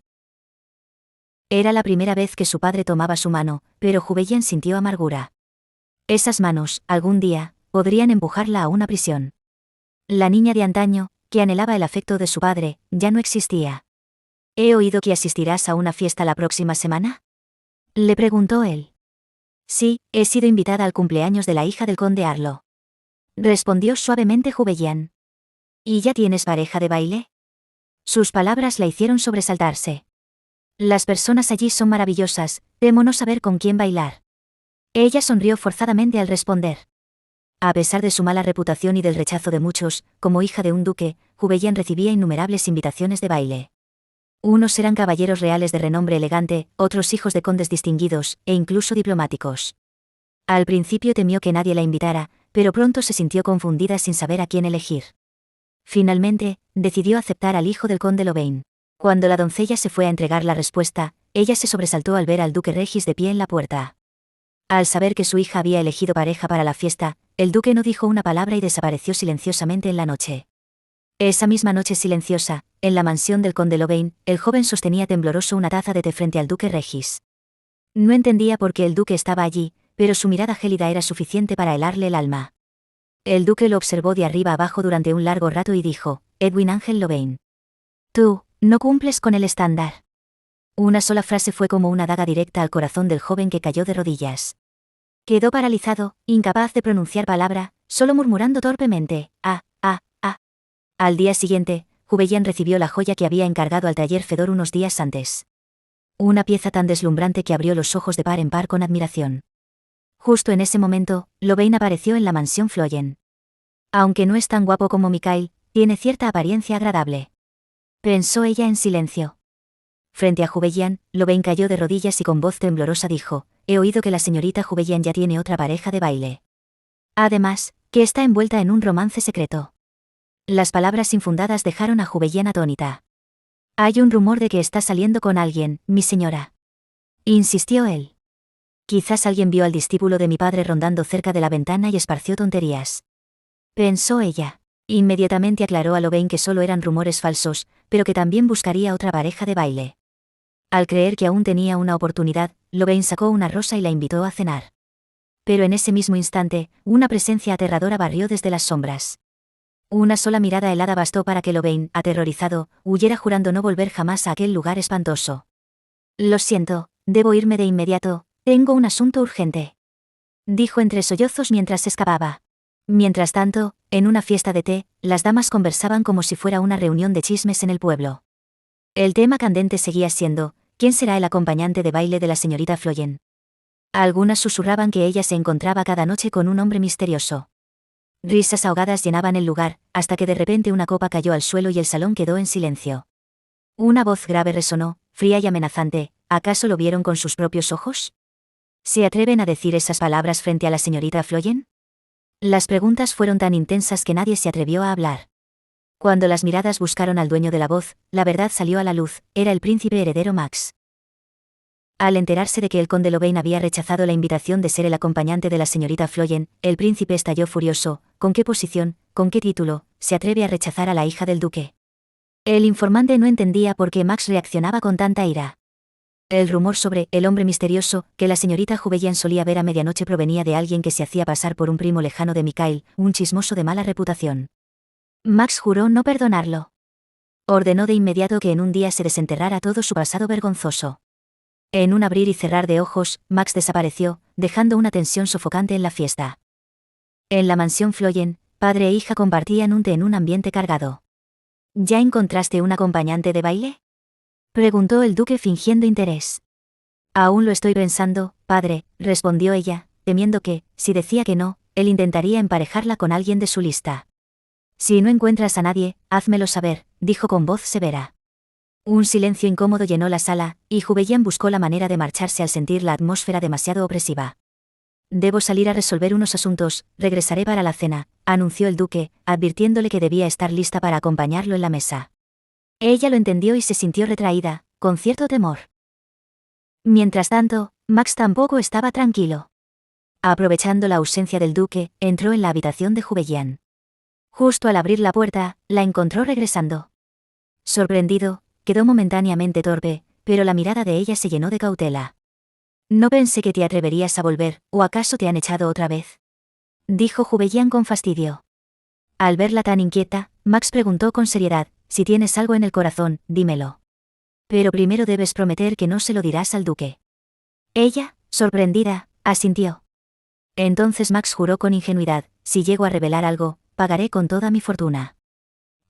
Era la primera vez que su padre tomaba su mano, pero Jubelian sintió amargura. Esas manos, algún día, podrían empujarla a una prisión. La niña de antaño, que anhelaba el afecto de su padre, ya no existía. «He oído que asistirás a una fiesta la próxima semana», le preguntó él. «Sí, he sido invitada al cumpleaños de la hija del conde Arlo», respondió suavemente Jubelian. «¿Y ya tienes pareja de baile?». Sus palabras la hicieron sobresaltarse. «Las personas allí son maravillosas, temo no saber con quién bailar». Ella sonrió forzadamente al responder. A pesar de su mala reputación y del rechazo de muchos, como hija de un duque, Jubelian recibía innumerables invitaciones de baile. Unos eran caballeros reales de renombre elegante, otros hijos de condes distinguidos, e incluso diplomáticos. Al principio temió que nadie la invitara, pero pronto se sintió confundida sin saber a quién elegir. Finalmente, decidió aceptar al hijo del conde Lovain. Cuando la doncella se fue a entregar la respuesta, ella se sobresaltó al ver al duque Regis de pie en la puerta. Al saber que su hija había elegido pareja para la fiesta, el duque no dijo una palabra y desapareció silenciosamente en la noche. Esa misma noche silenciosa, en la mansión del conde Lovain, el joven sostenía tembloroso una taza de té frente al duque Regis. No entendía por qué el duque estaba allí, pero su mirada gélida era suficiente para helarle el alma. El duque lo observó de arriba abajo durante un largo rato y dijo: «Edwin Ángel Lovain. Tú, no cumples con el estándar». Una sola frase fue como una daga directa al corazón del joven que cayó de rodillas. Quedó paralizado, incapaz de pronunciar palabra, solo murmurando torpemente: «Ah, ah, ah». Al día siguiente, Jubelian recibió la joya que había encargado al taller Fedor unos días antes. Una pieza tan deslumbrante que abrió los ojos de par en par con admiración. Justo en ese momento, Lovain apareció en la mansión Floyen. «Aunque no es tan guapo como Mikhail, tiene cierta apariencia agradable», pensó ella en silencio. Frente a Jubelian, Lovain cayó de rodillas y con voz temblorosa dijo: «He oído que la señorita Jubelian ya tiene otra pareja de baile. Además, que está envuelta en un romance secreto». Las palabras infundadas dejaron a Jubelian atónita. «Hay un rumor de que está saliendo con alguien, mi señora», insistió él. «Quizás alguien vio al discípulo de mi padre rondando cerca de la ventana y esparció tonterías», pensó ella. Inmediatamente aclaró a Lovain que solo eran rumores falsos, pero que también buscaría otra pareja de baile. Al creer que aún tenía una oportunidad, Lovain sacó una rosa y la invitó a cenar. Pero en ese mismo instante, una presencia aterradora barrió desde las sombras. Una sola mirada helada bastó para que Lovain, aterrorizado, huyera jurando no volver jamás a aquel lugar espantoso. «Lo siento, debo irme de inmediato, tengo un asunto urgente», dijo entre sollozos mientras se escapaba. Mientras tanto, en una fiesta de té, las damas conversaban como si fuera una reunión de chismes en el pueblo. El tema candente seguía siendo: ¿quién será el acompañante de baile de la señorita Floyen? Algunas susurraban que ella se encontraba cada noche con un hombre misterioso. Risas ahogadas llenaban el lugar, hasta que de repente una copa cayó al suelo y el salón quedó en silencio. Una voz grave resonó, fría y amenazante: ¿acaso lo vieron con sus propios ojos? ¿Se atreven a decir esas palabras frente a la señorita Floyen? Las preguntas fueron tan intensas que nadie se atrevió a hablar. Cuando las miradas buscaron al dueño de la voz, la verdad salió a la luz: era el príncipe heredero Max. Al enterarse de que el conde Lovain había rechazado la invitación de ser el acompañante de la señorita Floyen, el príncipe estalló furioso: ¿con qué posición, con qué título, se atreve a rechazar a la hija del duque? El informante no entendía por qué Max reaccionaba con tanta ira. El rumor sobre el hombre misterioso que la señorita Jubelian solía ver a medianoche provenía de alguien que se hacía pasar por un primo lejano de Mikhail, un chismoso de mala reputación. Max juró no perdonarlo. Ordenó de inmediato que en un día se desenterrara todo su pasado vergonzoso. En un abrir y cerrar de ojos, Max desapareció, dejando una tensión sofocante en la fiesta. En la mansión Floyen, padre e hija compartían un té en un ambiente cargado. ¿Ya encontraste un acompañante de baile?, preguntó el duque fingiendo interés. Aún lo estoy pensando, padre, respondió ella, temiendo que, si decía que no, él intentaría emparejarla con alguien de su lista. Si no encuentras a nadie, házmelo saber, dijo con voz severa. Un silencio incómodo llenó la sala, y Juveyan buscó la manera de marcharse al sentir la atmósfera demasiado opresiva. Debo salir a resolver unos asuntos, regresaré para la cena, anunció el duque, advirtiéndole que debía estar lista para acompañarlo en la mesa. Ella lo entendió y se sintió retraída, con cierto temor. Mientras tanto, Max tampoco estaba tranquilo. Aprovechando la ausencia del duque, entró en la habitación de Juveyan. Justo al abrir la puerta, la encontró regresando. Sorprendido, quedó momentáneamente torpe, pero la mirada de ella se llenó de cautela. No pensé que te atreverías a volver, ¿o acaso te han echado otra vez?, dijo Juveyan con fastidio. Al verla tan inquieta, Max preguntó con seriedad, si tienes algo en el corazón, dímelo. Pero primero debes prometer que no se lo dirás al duque. Ella, sorprendida, asintió. Entonces Max juró con ingenuidad, si llego a revelar algo, pagaré con toda mi fortuna.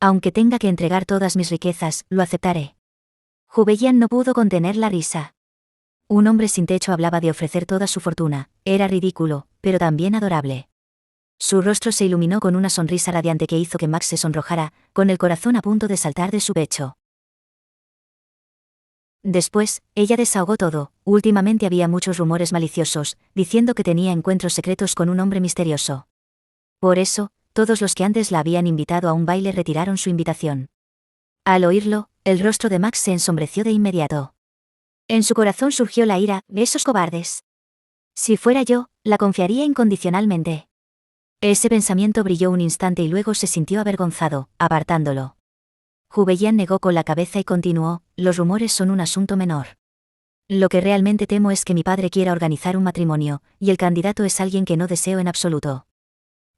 Aunque tenga que entregar todas mis riquezas, lo aceptaré. Juveyan no pudo contener la risa. Un hombre sin techo hablaba de ofrecer toda su fortuna, era ridículo, pero también adorable. Su rostro se iluminó con una sonrisa radiante que hizo que Max se sonrojara, con el corazón a punto de saltar de su pecho. Después, ella desahogó todo. Últimamente había muchos rumores maliciosos, diciendo que tenía encuentros secretos con un hombre misterioso. Por eso, todos los que antes la habían invitado a un baile retiraron su invitación. Al oírlo, el rostro de Max se ensombreció de inmediato. En su corazón surgió la ira, esos cobardes. Si fuera yo, la confiaría incondicionalmente. Ese pensamiento brilló un instante y luego se sintió avergonzado, apartándolo. Juveyan negó con la cabeza y continuó, los rumores son un asunto menor. Lo que realmente temo es que mi padre quiera organizar un matrimonio, y el candidato es alguien que no deseo en absoluto.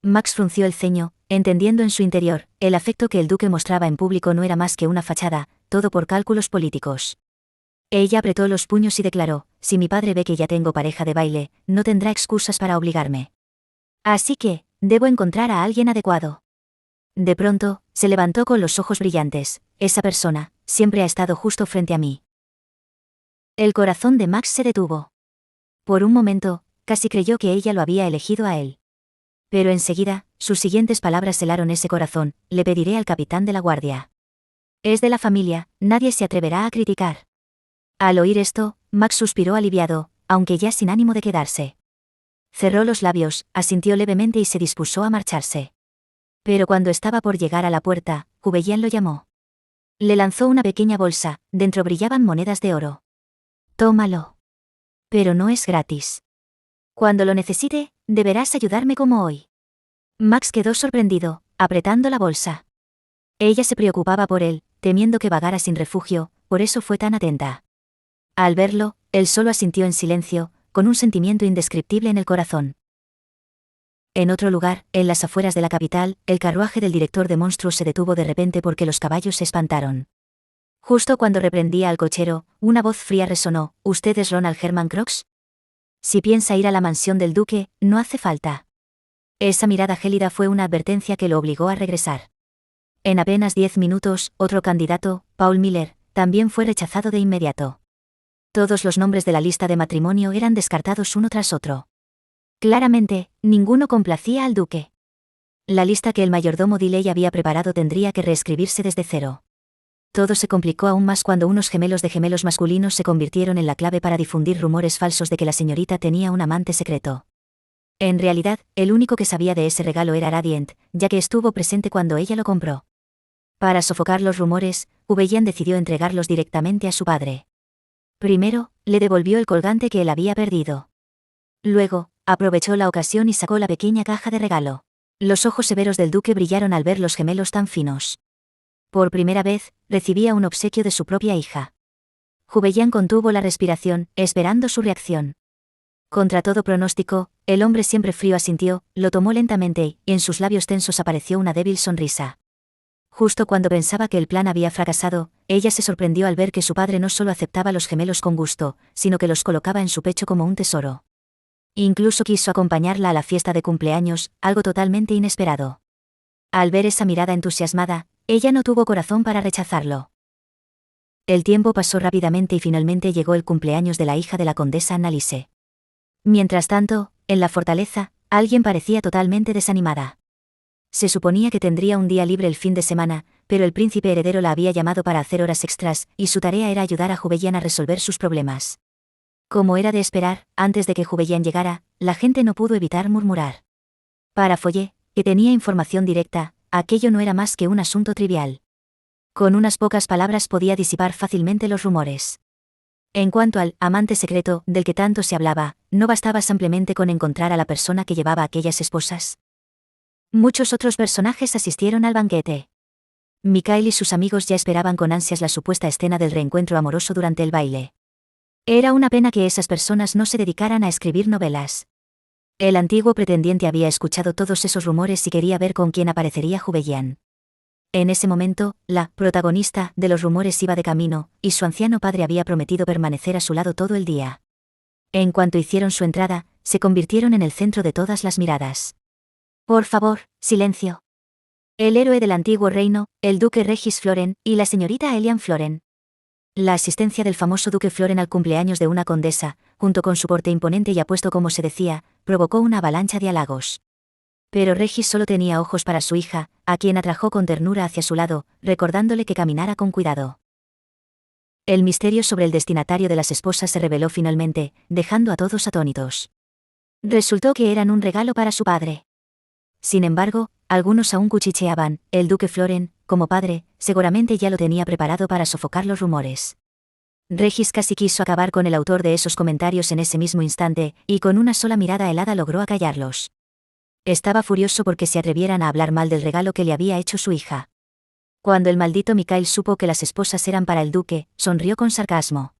Max frunció el ceño, entendiendo en su interior, el afecto que el duque mostraba en público no era más que una fachada, todo por cálculos políticos. Ella apretó los puños y declaró, si mi padre ve que ya tengo pareja de baile, no tendrá excusas para obligarme. Así que, debo encontrar a alguien adecuado. De pronto, se levantó con los ojos brillantes, esa persona, siempre ha estado justo frente a mí. El corazón de Max se detuvo. Por un momento, casi creyó que ella lo había elegido a él. Pero enseguida, sus siguientes palabras helaron ese corazón, le pediré al capitán de la guardia. Es de la familia, nadie se atreverá a criticar. Al oír esto, Max suspiró aliviado, aunque ya sin ánimo de quedarse. Cerró los labios, asintió levemente y se dispuso a marcharse. Pero cuando estaba por llegar a la puerta, Juveyan lo llamó. Le lanzó una pequeña bolsa, dentro brillaban monedas de oro. Tómalo. Pero no es gratis. Cuando lo necesite, deberás ayudarme como hoy. Max quedó sorprendido, apretando la bolsa. Ella se preocupaba por él, temiendo que vagara sin refugio, por eso fue tan atenta. Al verlo, él solo asintió en silencio, con un sentimiento indescriptible en el corazón. En otro lugar, en las afueras de la capital, el carruaje del director de monstruos se detuvo de repente porque los caballos se espantaron. Justo cuando reprendía al cochero, una voz fría resonó, ¿usted es Ronald Herman Crox? Si piensa ir a la mansión del duque, no hace falta. Esa mirada gélida fue una advertencia que lo obligó a regresar. En apenas 10 minutos, otro candidato, Paul Miller, también fue rechazado de inmediato. Todos los nombres de la lista de matrimonio eran descartados uno tras otro. Claramente, ninguno complacía al duque. La lista que el mayordomo Diley había preparado tendría que reescribirse desde cero. Todo se complicó aún más cuando unos gemelos de gemelos masculinos se convirtieron en la clave para difundir rumores falsos de que la señorita tenía un amante secreto. En realidad, el único que sabía de ese regalo era Radiant, ya que estuvo presente cuando ella lo compró. Para sofocar los rumores, Juveyan decidió entregarlos directamente a su padre. Primero, le devolvió el colgante que él había perdido. Luego, aprovechó la ocasión y sacó la pequeña caja de regalo. Los ojos severos del duque brillaron al ver los gemelos tan finos. Por primera vez, recibía un obsequio de su propia hija. Juveyan contuvo la respiración, esperando su reacción. Contra todo pronóstico, el hombre siempre frío asintió, lo tomó lentamente y, en sus labios tensos apareció una débil sonrisa. Justo cuando pensaba que el plan había fracasado, ella se sorprendió al ver que su padre no solo aceptaba los gemelos con gusto, sino que los colocaba en su pecho como un tesoro. Incluso quiso acompañarla a la fiesta de cumpleaños, algo totalmente inesperado. Al ver esa mirada entusiasmada, ella no tuvo corazón para rechazarlo. El tiempo pasó rápidamente y finalmente llegó el cumpleaños de la hija de la condesa Annalise. Mientras tanto, en la fortaleza, alguien parecía totalmente desanimada. Se suponía que tendría un día libre el fin de semana, pero el príncipe heredero la había llamado para hacer horas extras, y su tarea era ayudar a Hubeian a resolver sus problemas. Como era de esperar, antes de que Hubeian llegara, la gente no pudo evitar murmurar. Para Follé, que tenía información directa, aquello no era más que un asunto trivial. Con unas pocas palabras podía disipar fácilmente los rumores. En cuanto al amante secreto del que tanto se hablaba, no bastaba simplemente con encontrar a la persona que llevaba a aquellas esposas. Muchos otros personajes asistieron al banquete. Mikhail y sus amigos ya esperaban con ansias la supuesta escena del reencuentro amoroso durante el baile. Era una pena que esas personas no se dedicaran a escribir novelas. El antiguo pretendiente había escuchado todos esos rumores y quería ver con quién aparecería Hubeian. En ese momento, la protagonista de los rumores iba de camino, y su anciano padre había prometido permanecer a su lado todo el día. En cuanto hicieron su entrada, se convirtieron en el centro de todas las miradas. Por favor, silencio. El héroe del antiguo reino, el duque Regis Floren, y la señorita Elian Floren. La asistencia del famoso duque Floren al cumpleaños de una condesa, junto con su porte imponente y apuesto como se decía, provocó una avalancha de halagos. Pero Regis solo tenía ojos para su hija, a quien atrajo con ternura hacia su lado, recordándole que caminara con cuidado. El misterio sobre el destinatario de las esposas se reveló finalmente, dejando a todos atónitos. Resultó que eran un regalo para su padre. Sin embargo, algunos aún cuchicheaban, el duque Floren, como padre, seguramente ya lo tenía preparado para sofocar los rumores. Regis casi quiso acabar con el autor de esos comentarios en ese mismo instante, y con una sola mirada helada logró acallarlos. Estaba furioso porque se atrevieran a hablar mal del regalo que le había hecho su hija. Cuando el maldito Mikhail supo que las esposas eran para el duque, sonrió con sarcasmo.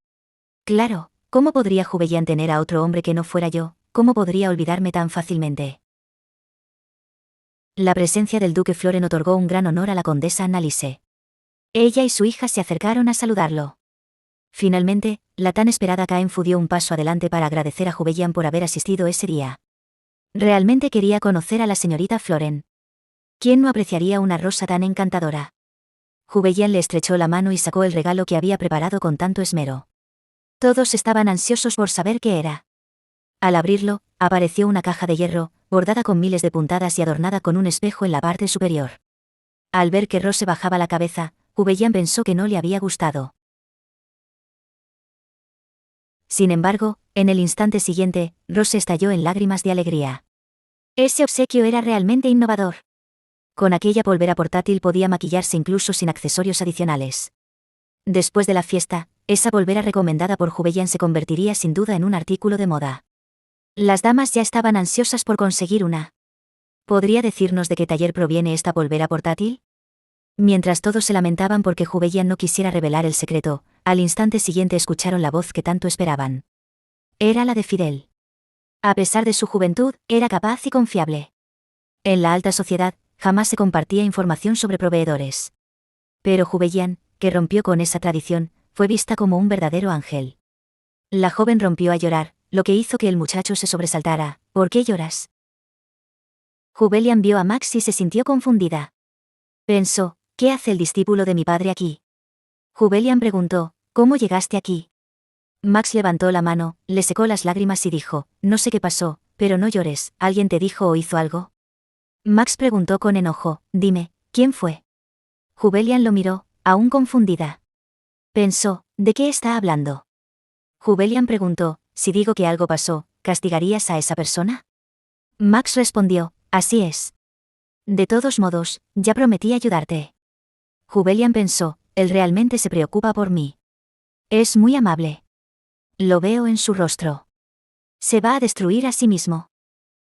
Claro, ¿cómo podría Hubeian tener a otro hombre que no fuera yo? ¿Cómo podría olvidarme tan fácilmente? La presencia del duque Floren otorgó un gran honor a la condesa Annalise. Ella y su hija se acercaron a saludarlo. Finalmente, la tan esperada Caen dio un paso adelante para agradecer a Hubeian por haber asistido ese día. Realmente quería conocer a la señorita Floren. ¿Quién no apreciaría una rosa tan encantadora? Hubeian le estrechó la mano y sacó el regalo que había preparado con tanto esmero. Todos estaban ansiosos por saber qué era. Al abrirlo, apareció una caja de hierro, bordada con miles de puntadas y adornada con un espejo en la parte superior. Al ver que Rose bajaba la cabeza, Hubeian pensó que no le había gustado. Sin embargo, en el instante siguiente, Rose estalló en lágrimas de alegría. Ese obsequio era realmente innovador. Con aquella polvera portátil podía maquillarse incluso sin accesorios adicionales. Después de la fiesta, esa polvera recomendada por Hubeian se convertiría sin duda en un artículo de moda. Las damas ya estaban ansiosas por conseguir una. ¿Podría decirnos de qué taller proviene esta polvera portátil? Mientras todos se lamentaban porque Hubeian no quisiera revelar el secreto, al instante siguiente escucharon la voz que tanto esperaban. Era la de Fidel. A pesar de su juventud, era capaz y confiable. En la alta sociedad, jamás se compartía información sobre proveedores. Pero Hubeian, que rompió con esa tradición, fue vista como un verdadero ángel. La joven rompió a llorar, lo que hizo que el muchacho se sobresaltara. ¿Por qué lloras? Hubeian vio a Max y se sintió confundida. Pensó, ¿qué hace el discípulo de mi padre aquí? Hubeian preguntó, ¿cómo llegaste aquí? Max levantó la mano, le secó las lágrimas y dijo, no sé qué pasó, pero no llores, ¿alguien te dijo o hizo algo? Max preguntó con enojo, dime, ¿quién fue? Hubeian lo miró, aún confundida. Pensó, ¿de qué está hablando? Hubeian preguntó, si digo que algo pasó, ¿castigarías a esa persona? Max respondió, así es. De todos modos, ya prometí ayudarte. Hubeian pensó, él realmente se preocupa por mí. Es muy amable. Lo veo en su rostro. Se va a destruir a sí mismo.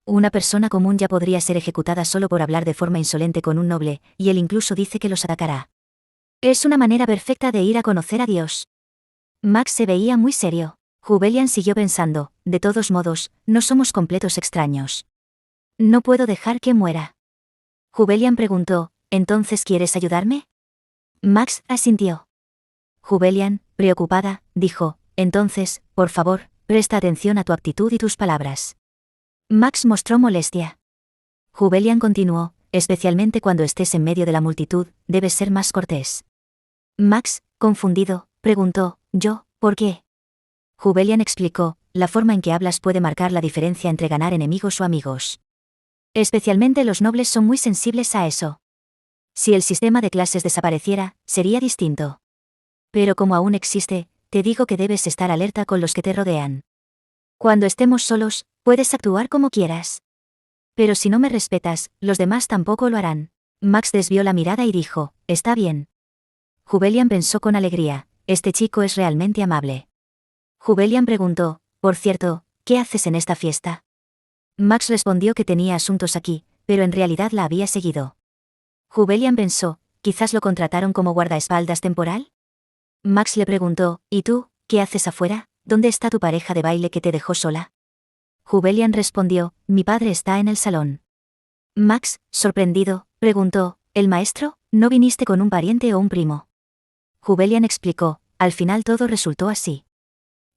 Una persona común ya podría ser ejecutada solo por hablar de forma insolente con un noble, y él incluso dice que los atacará. Es una manera perfecta de ir a conocer a Dios. Max se veía muy serio. Hubeian siguió pensando, de todos modos, no somos completos extraños. No puedo dejar que muera. Hubeian preguntó, ¿Entonces quieres ayudarme? Max asintió. Jubelian, preocupada, dijo, entonces, por favor, presta atención a tu actitud y tus palabras. Max mostró molestia. Jubelian continuó, especialmente cuando estés en medio de la multitud, debes ser más cortés. Max, confundido, preguntó, ¿yo, por qué? Jubelian explicó, la forma en que hablas puede marcar la diferencia entre ganar enemigos o amigos. Especialmente los nobles son muy sensibles a eso. Si el sistema de clases desapareciera, sería distinto. Pero como aún existe, te digo que debes estar alerta con los que te rodean. Cuando estemos solos, puedes actuar como quieras. Pero si no me respetas, los demás tampoco lo harán. Max desvió la mirada y dijo, está bien. Jubelian pensó con alegría, este chico es realmente amable. Jubelian preguntó, por cierto, ¿qué haces en esta fiesta? Max respondió que tenía asuntos aquí, pero en realidad la había seguido. Jubelian pensó, quizás lo contrataron como guardaespaldas temporal. Max le preguntó, ¿y tú, qué haces afuera? ¿Dónde está tu pareja de baile que te dejó sola? Jubelian respondió, mi padre está en el salón. Max, sorprendido, preguntó, ¿el maestro? ¿No viniste con un pariente o un primo? Jubelian explicó, al final todo resultó así.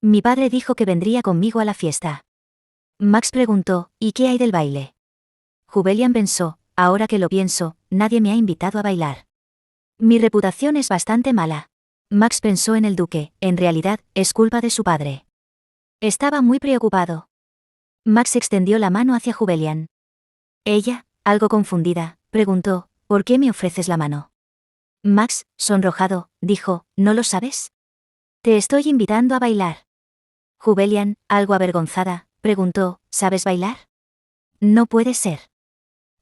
Mi padre dijo que vendría conmigo a la fiesta. Max preguntó, ¿y qué hay del baile? Jubelian pensó, ahora que lo pienso, nadie me ha invitado a bailar. Mi reputación es bastante mala. Max pensó en el duque, en realidad, es culpa de su padre. Estaba muy preocupado. Max extendió la mano hacia Jubelian. Ella, algo confundida, preguntó, ¿por qué me ofreces la mano? Max, sonrojado, dijo, ¿no lo sabes? Te estoy invitando a bailar. Jubelian, algo avergonzada, preguntó, ¿sabes bailar? No puede ser.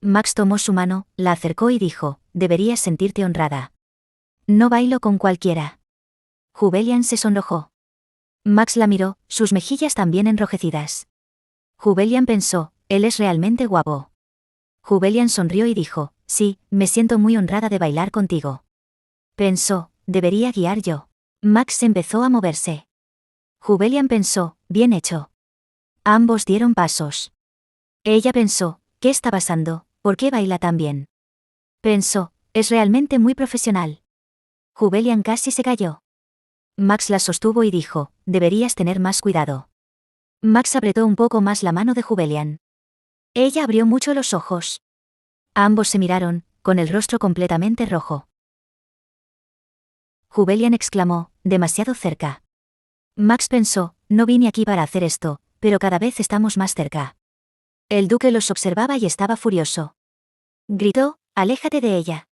Max tomó su mano, la acercó y dijo, deberías sentirte honrada. No bailo con cualquiera. Jubelian se sonrojó. Max la miró, sus mejillas también enrojecidas. Jubelian pensó, él es realmente guapo. Jubelian sonrió y dijo, sí, me siento muy honrada de bailar contigo. Pensó, debería guiar yo. Max empezó a moverse. Jubelian pensó, bien hecho. Ambos dieron pasos. Ella pensó, ¿qué está pasando? ¿Por qué baila tan bien? Pensó, es realmente muy profesional. Jubelian casi se cayó. Max la sostuvo y dijo, deberías tener más cuidado. Max apretó un poco más la mano de Jubelian. Ella abrió mucho los ojos. Ambos se miraron, con el rostro completamente rojo. Jubelian exclamó, demasiado cerca. Max pensó, no vine aquí para hacer esto, pero cada vez estamos más cerca. El duque los observaba y estaba furioso. Gritó, aléjate de ella.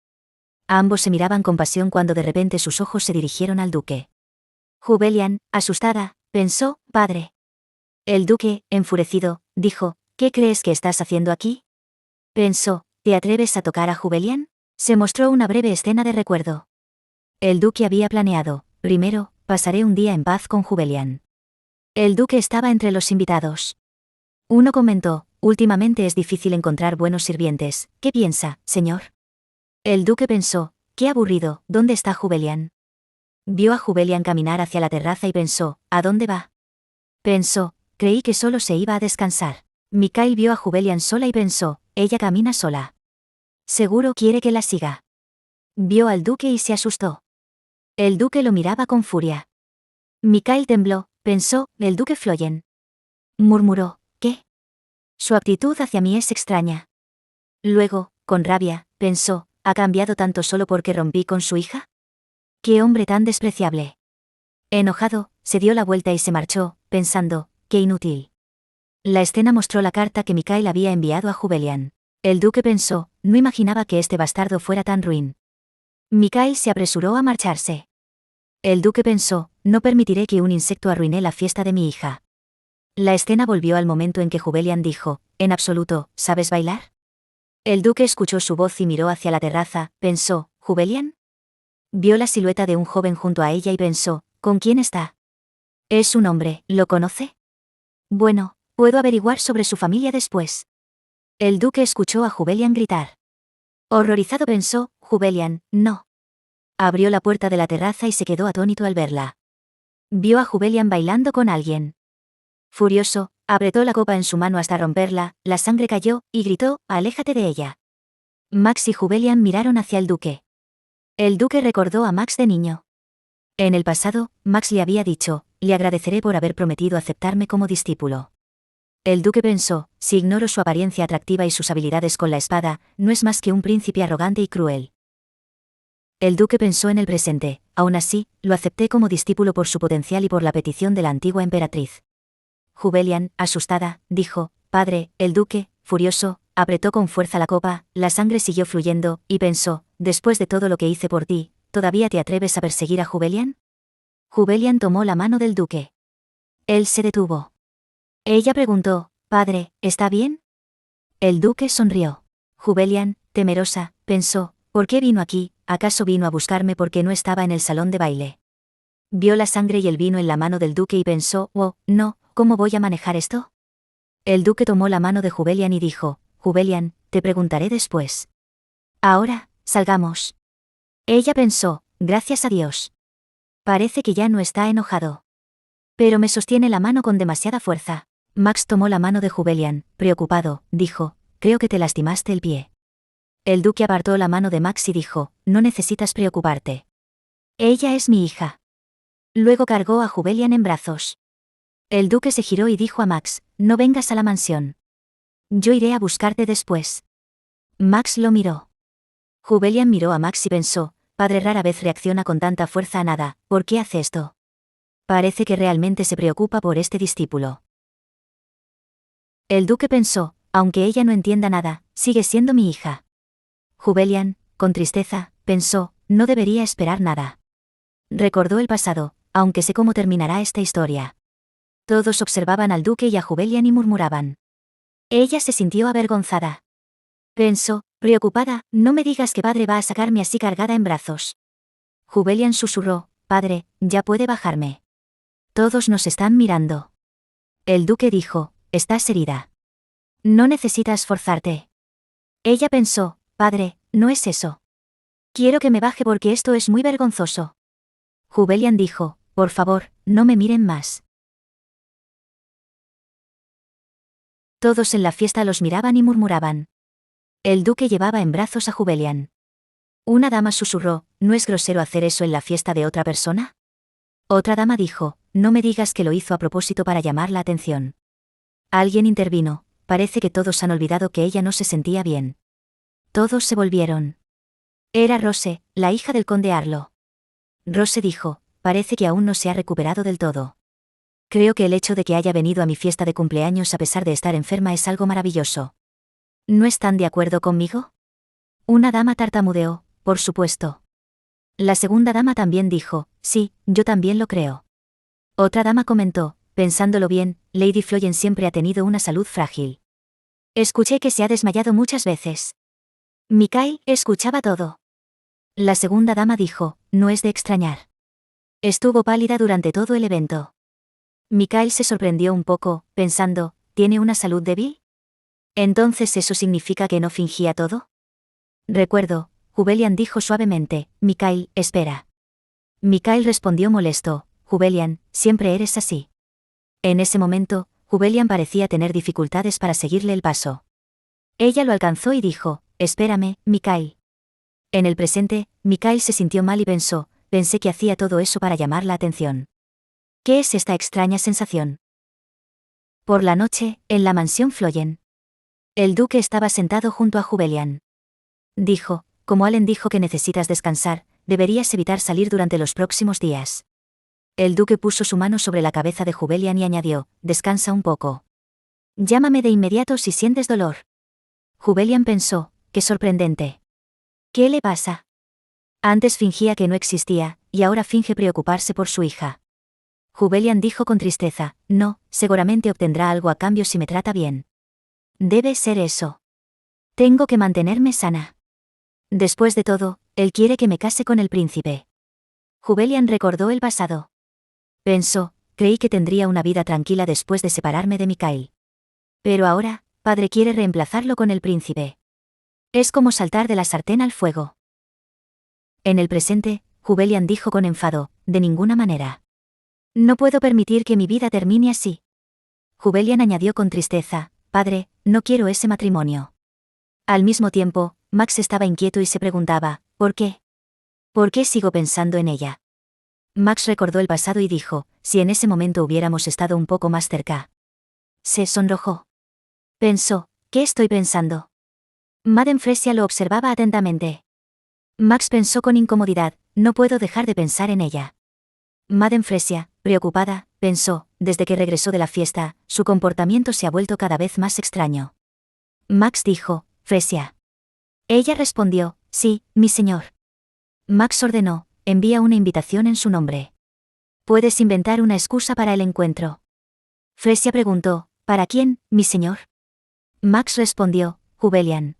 Ambos se miraban con pasión cuando de repente sus ojos se dirigieron al duque. Jubelian, asustada, pensó, padre. El duque, enfurecido, dijo, ¿qué crees que estás haciendo aquí? Pensó, ¿te atreves a tocar a Jubelian? Se mostró una breve escena de recuerdo. El duque había planeado, primero, pasaré un día en paz con Jubelian. El duque estaba entre los invitados. Uno comentó, últimamente es difícil encontrar buenos sirvientes, ¿qué piensa, señor? El duque pensó, qué aburrido, ¿dónde está Jubelian? Vio a Jubelian caminar hacia la terraza y pensó, ¿a dónde va? Pensó, creí que solo se iba a descansar. Mikhail vio a Jubelian sola y pensó, ella camina sola. Seguro quiere que la siga. Vio al duque y se asustó. El duque lo miraba con furia. Mikhail tembló, pensó, el duque Floyen. Murmuró, ¿qué? Su actitud hacia mí es extraña. Luego, con rabia, pensó, ¿ha cambiado tanto solo porque rompí con su hija? ¡Qué hombre tan despreciable! Enojado, se dio la vuelta y se marchó, pensando, qué inútil. La escena mostró la carta que Mikhail había enviado a Jubelian. El duque pensó, no imaginaba que este bastardo fuera tan ruin. Mikhail se apresuró a marcharse. El duque pensó, no permitiré que un insecto arruine la fiesta de mi hija. La escena volvió al momento en que Jubelian dijo, en absoluto, ¿sabes bailar? El duque escuchó su voz y miró hacia la terraza, pensó, ¿Jubelian? Vio la silueta de un joven junto a ella y pensó, ¿con quién está? Es un hombre, ¿lo conoce? Bueno, puedo averiguar sobre su familia después. El duque escuchó a Jubelian gritar. Horrorizado pensó, Jubelian, no. Abrió la puerta de la terraza y se quedó atónito al verla. Vio a Jubelian bailando con alguien. Furioso, apretó la copa en su mano hasta romperla, la sangre cayó, y gritó, aléjate de ella. Max y Jubelian miraron hacia el duque. El duque recordó a Max de niño. En el pasado, Max le había dicho, le agradeceré por haber prometido aceptarme como discípulo. El duque pensó, si ignoro su apariencia atractiva y sus habilidades con la espada, no es más que un príncipe arrogante y cruel. El duque pensó en el presente, aún así, lo acepté como discípulo por su potencial y por la petición de la antigua emperatriz. Jubelian, asustada, dijo, padre, el duque, furioso, apretó con fuerza la copa, la sangre siguió fluyendo, y pensó, después de todo lo que hice por ti, ¿todavía te atreves a perseguir a Jubelian? Jubelian tomó la mano del duque. Él se detuvo. Ella preguntó, padre, ¿está bien? El duque sonrió. Jubelian, temerosa, pensó, ¿por qué vino aquí? ¿Acaso vino a buscarme porque no estaba en el salón de baile? Vio la sangre y el vino en la mano del duque y pensó, oh, no, ¿cómo voy a manejar esto? El duque tomó la mano de Jubelian y dijo, Jubelian, te preguntaré después. Ahora, salgamos. Ella pensó, gracias a Dios. Parece que ya no está enojado. Pero me sostiene la mano con demasiada fuerza. Max tomó la mano de Jubelian, preocupado, dijo, creo que te lastimaste el pie. El duque apartó la mano de Max y dijo, no necesitas preocuparte. Ella es mi hija. Luego cargó a Jubelian en brazos. El duque se giró y dijo a Max, no vengas a la mansión. Yo iré a buscarte después. Max lo miró. Jubelian miró a Max y pensó, padre rara vez reacciona con tanta fuerza a nada, ¿por qué hace esto? Parece que realmente se preocupa por este discípulo. El duque pensó, aunque ella no entienda nada, sigue siendo mi hija. Jubelian, con tristeza, pensó, no debería esperar nada. Recordó el pasado, aunque sé cómo terminará esta historia. Todos observaban al duque y a Jubelian y murmuraban. Ella se sintió avergonzada. Pensó, preocupada, no me digas que padre va a sacarme así cargada en brazos. Jubelian susurró, padre, ya puede bajarme. Todos nos están mirando. El duque dijo, estás herida. No necesitas forzarte. Ella pensó, padre, no es eso. Quiero que me baje porque esto es muy vergonzoso. Jubelian dijo, por favor, no me miren más. Todos en la fiesta los miraban y murmuraban. El duque llevaba en brazos a Jubelian. Una dama susurró, ¿no es grosero hacer eso en la fiesta de otra persona? Otra dama dijo, no me digas que lo hizo a propósito para llamar la atención. Alguien intervino, parece que todos han olvidado que ella no se sentía bien. Todos se volvieron. Era Rose, la hija del conde Arlo. Rose dijo, parece que aún no se ha recuperado del todo. Creo que el hecho de que haya venido a mi fiesta de cumpleaños a pesar de estar enferma es algo maravilloso. ¿No están de acuerdo conmigo? Una dama tartamudeó, por supuesto. La segunda dama también dijo, sí, yo también lo creo. Otra dama comentó, pensándolo bien, Lady Floyen siempre ha tenido una salud frágil. Escuché que se ha desmayado muchas veces. Mikael escuchaba todo. La segunda dama dijo, no es de extrañar. Estuvo pálida durante todo el evento. Mikael se sorprendió un poco, pensando, ¿tiene una salud débil? ¿Entonces eso significa que no fingía todo? Recuerdo, Jubelian dijo suavemente, Mikael, espera. Mikael respondió molesto, Jubelian, siempre eres así. En ese momento, Jubelian parecía tener dificultades para seguirle el paso. Ella lo alcanzó y dijo, espérame, Mikael. En el presente, Mikael se sintió mal y pensé que hacía todo eso para llamar la atención. ¿Qué es esta extraña sensación? Por la noche, en la mansión Floyen. El duque estaba sentado junto a Jubelian. Dijo, como Allen dijo que necesitas descansar, deberías evitar salir durante los próximos días. El duque puso su mano sobre la cabeza de Jubelian y añadió, descansa un poco. Llámame de inmediato si sientes dolor. Jubelian pensó, qué sorprendente. ¿Qué le pasa? Antes fingía que no existía, y ahora finge preocuparse por su hija. Jubelian dijo con tristeza, no, seguramente obtendrá algo a cambio si me trata bien. Debe ser eso. Tengo que mantenerme sana. Después de todo, él quiere que me case con el príncipe. Jubelian recordó el pasado. Pensó, creí que tendría una vida tranquila después de separarme de Mikael. Pero ahora, padre quiere reemplazarlo con el príncipe. Es como saltar de la sartén al fuego. En el presente, Jubelian dijo con enfado, de ninguna manera. No puedo permitir que mi vida termine así. Jubelian añadió con tristeza, padre, no quiero ese matrimonio. Al mismo tiempo, Max estaba inquieto y se preguntaba, ¿por qué? ¿Por qué sigo pensando en ella? Max recordó el pasado y dijo, si en ese momento hubiéramos estado un poco más cerca. Se sonrojó. Pensó, ¿qué estoy pensando? Madame Fresia lo observaba atentamente. Max pensó con incomodidad, no puedo dejar de pensar en ella. Madame Fresia, preocupada, pensó, desde que regresó de la fiesta, su comportamiento se ha vuelto cada vez más extraño. Max dijo, Fresia. Ella respondió, sí, mi señor. Max ordenó, envía una invitación en su nombre. Puedes inventar una excusa para el encuentro. Fresia preguntó, ¿para quién, mi señor? Max respondió, Hubelian.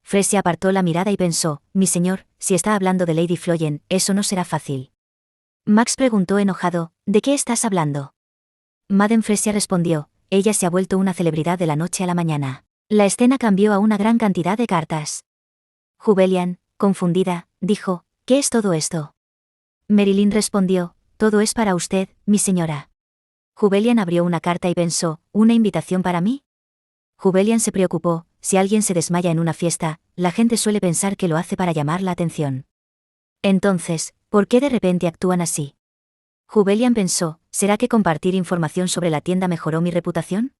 Fresia apartó la mirada y pensó, mi señor, si está hablando de Lady Floyen, eso no será fácil. Max preguntó enojado, ¿de qué estás hablando? Madame Fresia respondió, ella se ha vuelto una celebridad de la noche a la mañana. La escena cambió a una gran cantidad de cartas. Hubelian, confundida, dijo, ¿qué es todo esto? Marilyn respondió, todo es para usted, mi señora. Hubelian abrió una carta y pensó, ¿una invitación para mí? Hubelian se preocupó, si alguien se desmaya en una fiesta, la gente suele pensar que lo hace para llamar la atención. Entonces, ¿por qué de repente actúan así? Hubelian pensó, ¿será que compartir información sobre la tienda mejoró mi reputación?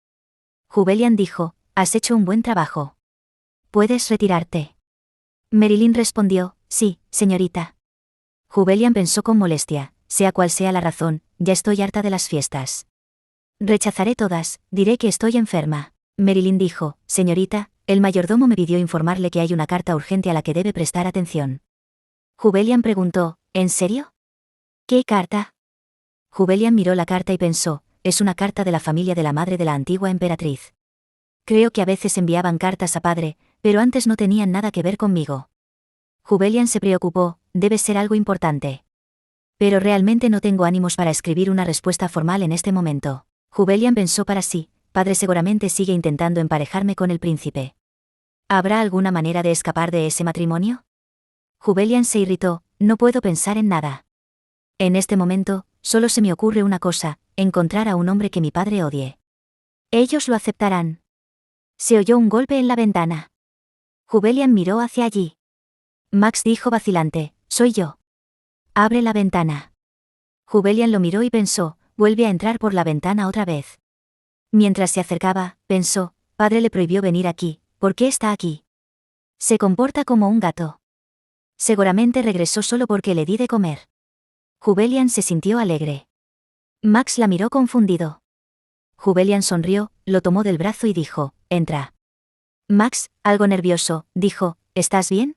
Hubelian dijo, has hecho un buen trabajo. ¿Puedes retirarte? Marilyn respondió, sí, señorita. Hubelian pensó con molestia, sea cual sea la razón, ya estoy harta de las fiestas. Rechazaré todas, diré que estoy enferma. Marilyn dijo, señorita, el mayordomo me pidió informarle que hay una carta urgente a la que debe prestar atención. Hubelian preguntó, ¿en serio? ¿Qué carta? Hubelian miró la carta y pensó, es una carta de la familia de la madre de la antigua emperatriz. Creo que a veces enviaban cartas a padre, pero antes no tenían nada que ver conmigo. Hubelian se preocupó, debe ser algo importante. Pero realmente no tengo ánimos para escribir una respuesta formal en este momento. Hubelian pensó para sí, padre seguramente sigue intentando emparejarme con el príncipe. ¿Habrá alguna manera de escapar de ese matrimonio? Hubelian se irritó, no puedo pensar en nada. En este momento, solo se me ocurre una cosa, encontrar a un hombre que mi padre odie. Ellos lo aceptarán. Se oyó un golpe en la ventana. Hubelian miró hacia allí. Max dijo vacilante, soy yo. Abre la ventana. Hubelian lo miró y pensó, vuelve a entrar por la ventana otra vez. Mientras se acercaba, pensó, padre le prohibió venir aquí, ¿por qué está aquí? Se comporta como un gato. Seguramente regresó solo porque le di de comer. Hubelian se sintió alegre. Max la miró confundido. Hubelian sonrió, lo tomó del brazo y dijo, entra. Max, algo nervioso, dijo, ¿estás bien?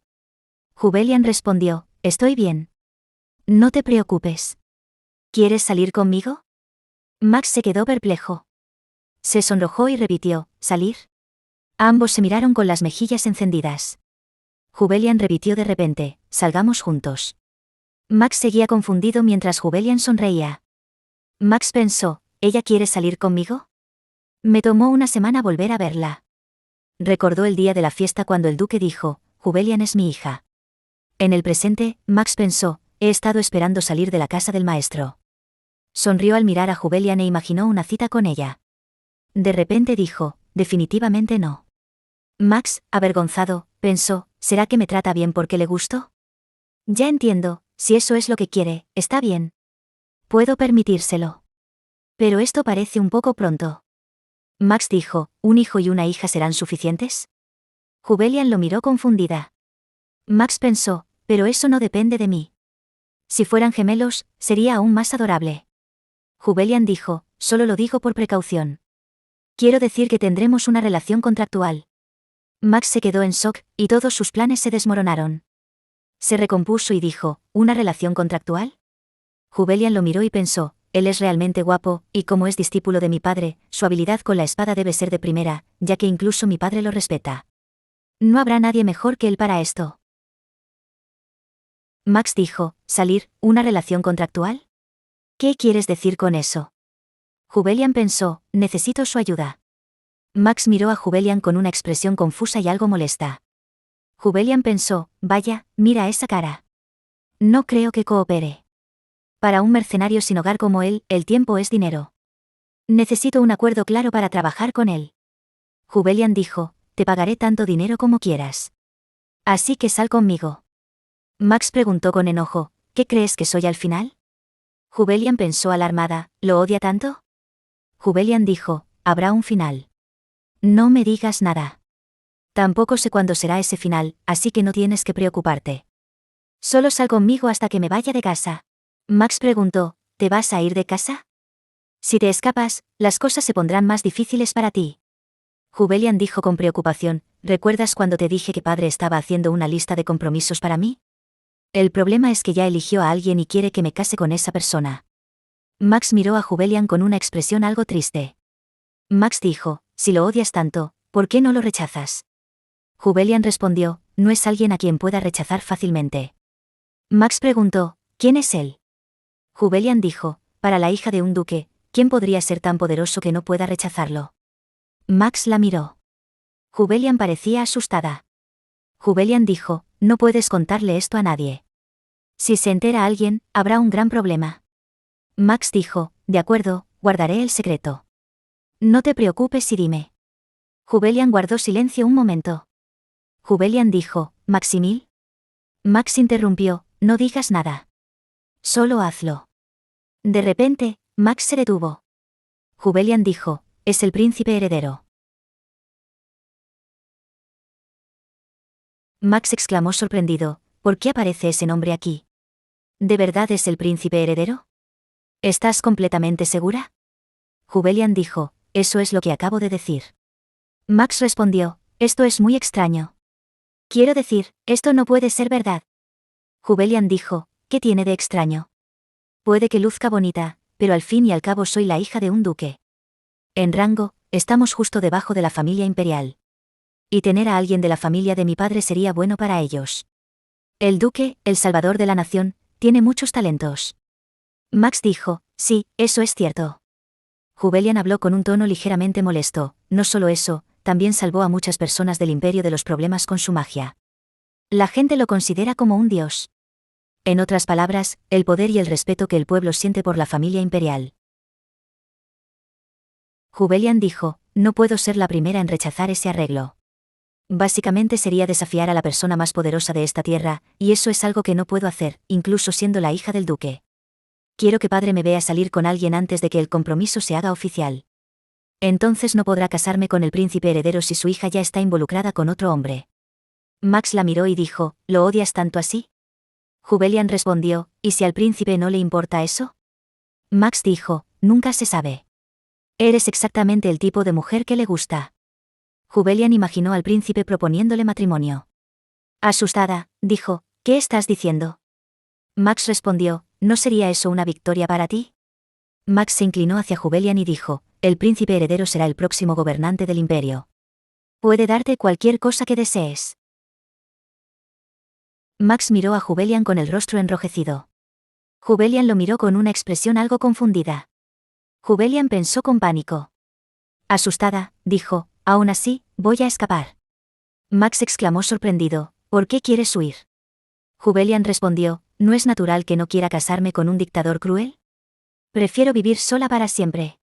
Hubelian respondió, estoy bien. No te preocupes. ¿Quieres salir conmigo? Max se quedó perplejo. Se sonrojó y repitió, ¿salir? Ambos se miraron con las mejillas encendidas. Hubelian repitió de repente, salgamos juntos. Max seguía confundido mientras Hubelian sonreía. Max pensó, ¿ella quiere salir conmigo? Me tomó una semana volver a verla. Recordó el día de la fiesta cuando el duque dijo, Hubelian es mi hija. En el presente, Max pensó, he estado esperando salir de la casa del maestro. Sonrió al mirar a Hubelian e imaginó una cita con ella. De repente dijo, definitivamente no. Max, avergonzado, pensó, ¿será que me trata bien porque le gusto? Ya entiendo, si eso es lo que quiere, está bien. Puedo permitírselo. Pero esto parece un poco pronto. Max dijo, ¿un hijo y una hija serán suficientes? Hubelian lo miró confundida. Max pensó, pero eso no depende de mí. Si fueran gemelos, sería aún más adorable. Hubelian dijo, solo lo digo por precaución. Quiero decir que tendremos una relación contractual. Max se quedó en shock, y todos sus planes se desmoronaron. Se recompuso y dijo, ¿una relación contractual? Hubelian lo miró y pensó, él es realmente guapo, y como es discípulo de mi padre, su habilidad con la espada debe ser de primera, ya que incluso mi padre lo respeta. No habrá nadie mejor que él para esto. Max dijo, ¿salir, una relación contractual? ¿Qué quieres decir con eso? Hubelian pensó, necesito su ayuda. Max miró a Hubelian con una expresión confusa y algo molesta. Hubelian pensó, vaya, mira esa cara. No creo que coopere. Para un mercenario sin hogar como él, el tiempo es dinero. Necesito un acuerdo claro para trabajar con él. Hubelian dijo, te pagaré tanto dinero como quieras. Así que sal conmigo. Max preguntó con enojo, ¿qué crees que soy al final? Jubelian pensó alarmada, ¿lo odia tanto? Jubelian dijo, habrá un final. No me digas nada. Tampoco sé cuándo será ese final, así que no tienes que preocuparte. Solo sal conmigo hasta que me vaya de casa. Max preguntó, ¿te vas a ir de casa? Si te escapas, las cosas se pondrán más difíciles para ti. Jubelian dijo con preocupación, ¿recuerdas cuando te dije que padre estaba haciendo una lista de compromisos para mí? El problema es que ya eligió a alguien y quiere que me case con esa persona. Max miró a Jubelian con una expresión algo triste. Max dijo, si lo odias tanto, ¿por qué no lo rechazas? Jubelian respondió, no es alguien a quien pueda rechazar fácilmente. Max preguntó, ¿quién es él? Jubelian dijo, para la hija de un duque, ¿quién podría ser tan poderoso que no pueda rechazarlo? Max la miró. Jubelian parecía asustada. Jubelian dijo, no puedes contarle esto a nadie. Si se entera alguien, habrá un gran problema. Max dijo, de acuerdo, guardaré el secreto. No te preocupes y dime. Jubelian guardó silencio un momento. Jubelian dijo, ¿Maximil? Max interrumpió, no digas nada. Solo hazlo. De repente, Max se detuvo. Jubelian dijo, es el príncipe heredero. Max exclamó sorprendido, ¿por qué aparece ese nombre aquí? ¿De verdad es el príncipe heredero? ¿Estás completamente segura? Jubelian dijo, eso es lo que acabo de decir. Max respondió, esto es muy extraño. Quiero decir, esto no puede ser verdad. Jubelian dijo, ¿qué tiene de extraño? Puede que luzca bonita, pero al fin y al cabo soy la hija de un duque. En rango, estamos justo debajo de la familia imperial. Y tener a alguien de la familia de mi padre sería bueno para ellos. El duque, el salvador de la nación, tiene muchos talentos. Max dijo, sí, eso es cierto. Jubelian habló con un tono ligeramente molesto, no solo eso, también salvó a muchas personas del imperio de los problemas con su magia. La gente lo considera como un dios. En otras palabras, el poder y el respeto que el pueblo siente por la familia imperial. Jubelian dijo, no puedo ser la primera en rechazar ese arreglo. Básicamente sería desafiar a la persona más poderosa de esta tierra, y eso es algo que no puedo hacer, incluso siendo la hija del duque. Quiero que padre me vea salir con alguien antes de que el compromiso se haga oficial. Entonces no podrá casarme con el príncipe heredero si su hija ya está involucrada con otro hombre. Max la miró y dijo, ¿lo odias tanto así? Jubelian respondió, ¿y si al príncipe no le importa eso? Max dijo, nunca se sabe. Eres exactamente el tipo de mujer que le gusta. Jubelian imaginó al príncipe proponiéndole matrimonio. Asustada, dijo, ¿qué estás diciendo? Max respondió, ¿no sería eso una victoria para ti? Max se inclinó hacia Jubelian y dijo, el príncipe heredero será el próximo gobernante del imperio. Puede darte cualquier cosa que desees. Max miró a Jubelian con el rostro enrojecido. Jubelian lo miró con una expresión algo confundida. Jubelian pensó con pánico. Asustada, dijo, aún así, voy a escapar. Max exclamó sorprendido, ¿por qué quieres huir? Jubelian respondió, ¿no es natural que no quiera casarme con un dictador cruel? Prefiero vivir sola para siempre.